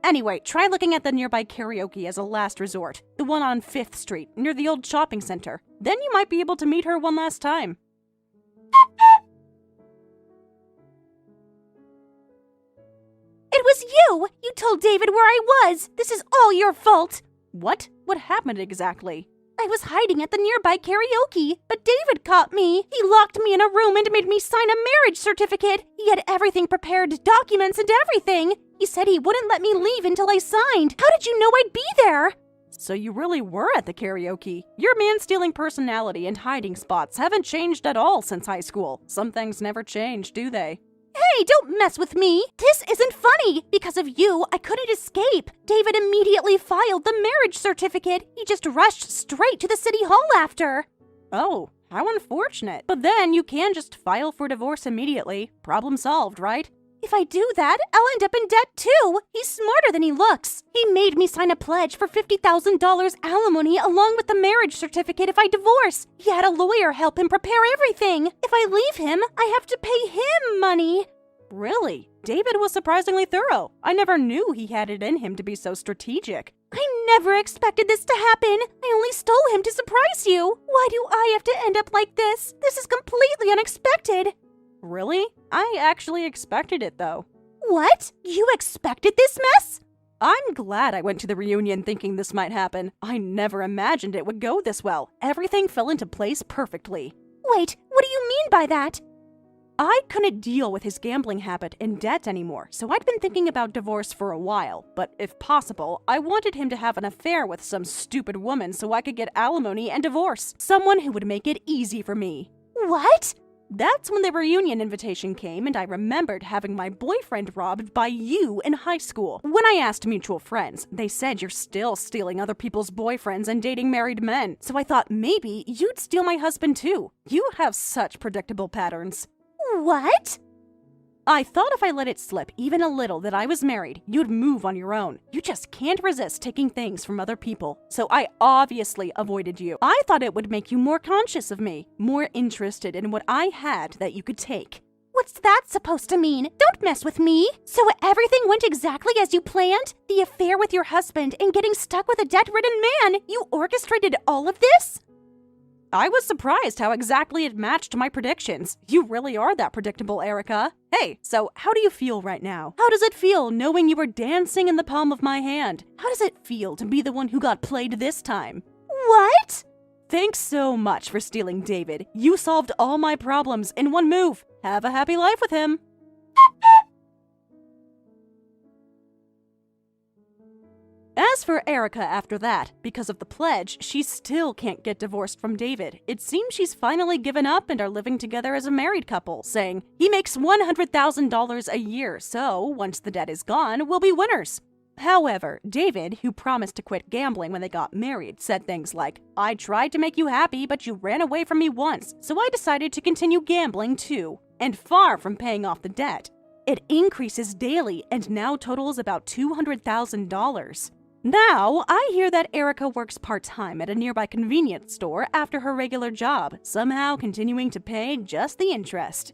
Anyway, try looking at the nearby karaoke as a last resort. The one on 5th Street, near the old shopping center. Then you might be able to meet her one last time. It was you! You told David where I was! This is all your fault! What? What happened exactly? I was hiding at the nearby karaoke, but David caught me. He locked me in a room and made me sign a marriage certificate. He had everything prepared, documents and everything. He said he wouldn't let me leave until I signed. How did you know I'd be there? So you really were at the karaoke. Your man-stealing personality and hiding spots haven't changed at all since high school. Some things never change, do they? Hey, don't mess with me! This isn't funny! Because of you, I couldn't escape! David immediately filed the marriage certificate! He just rushed straight to the city hall after! Oh, how unfortunate. But then you can just file for divorce immediately. Problem solved, right? If I do that, I'll end up in debt too! He's smarter than he looks! He made me sign a pledge for $50,000 alimony along with the marriage certificate if I divorce! He had a lawyer help him prepare everything! If I leave him, I have to pay him money! Really? David was surprisingly thorough. I never knew he had it in him to be so strategic. I never expected this to happen! I only stole him to surprise you! Why do I have to end up like this? This is completely unexpected! Really? I actually expected it, though. What? You expected this mess? I'm glad I went to the reunion thinking this might happen. I never imagined it would go this well. Everything fell into place perfectly. Wait, what do you mean by that? I couldn't deal with his gambling habit and debt anymore, so I'd been thinking about divorce for a while. But if possible, I wanted him to have an affair with some stupid woman so I could get alimony and divorce. Someone who would make it easy for me. What? That's when the reunion invitation came, and I remembered having my boyfriend robbed by you in high school. When I asked mutual friends, they said you're still stealing other people's boyfriends and dating married men. So I thought maybe you'd steal my husband too. You have such predictable patterns. What? I thought if I let it slip even a little that I was married, you'd move on your own. You just can't resist taking things from other people. So I obviously avoided you. I thought it would make you more conscious of me, more interested in what I had that you could take. What's that supposed to mean? Don't mess with me! So everything went exactly as you planned? The affair with your husband and getting stuck with a debt-ridden man? You orchestrated all of this? I was surprised how exactly it matched my predictions. You really are that predictable, Erica. Hey, so how do you feel right now? How does it feel knowing you were dancing in the palm of my hand? How does it feel to be the one who got played this time? What? Thanks so much for stealing David. You solved all my problems in one move. Have a happy life with him. As for Erica after that, because of the pledge, she still can't get divorced from David. It seems she's finally given up and are living together as a married couple, saying, he makes $100,000 a year, so once the debt is gone, we'll be winners. However, David, who promised to quit gambling when they got married, said things like, I tried to make you happy, but you ran away from me once, so I decided to continue gambling too. And far from paying off the debt, it increases daily and now totals about $200,000. Now, I hear that Erica works part-time at a nearby convenience store after her regular job, somehow continuing to pay just the interest.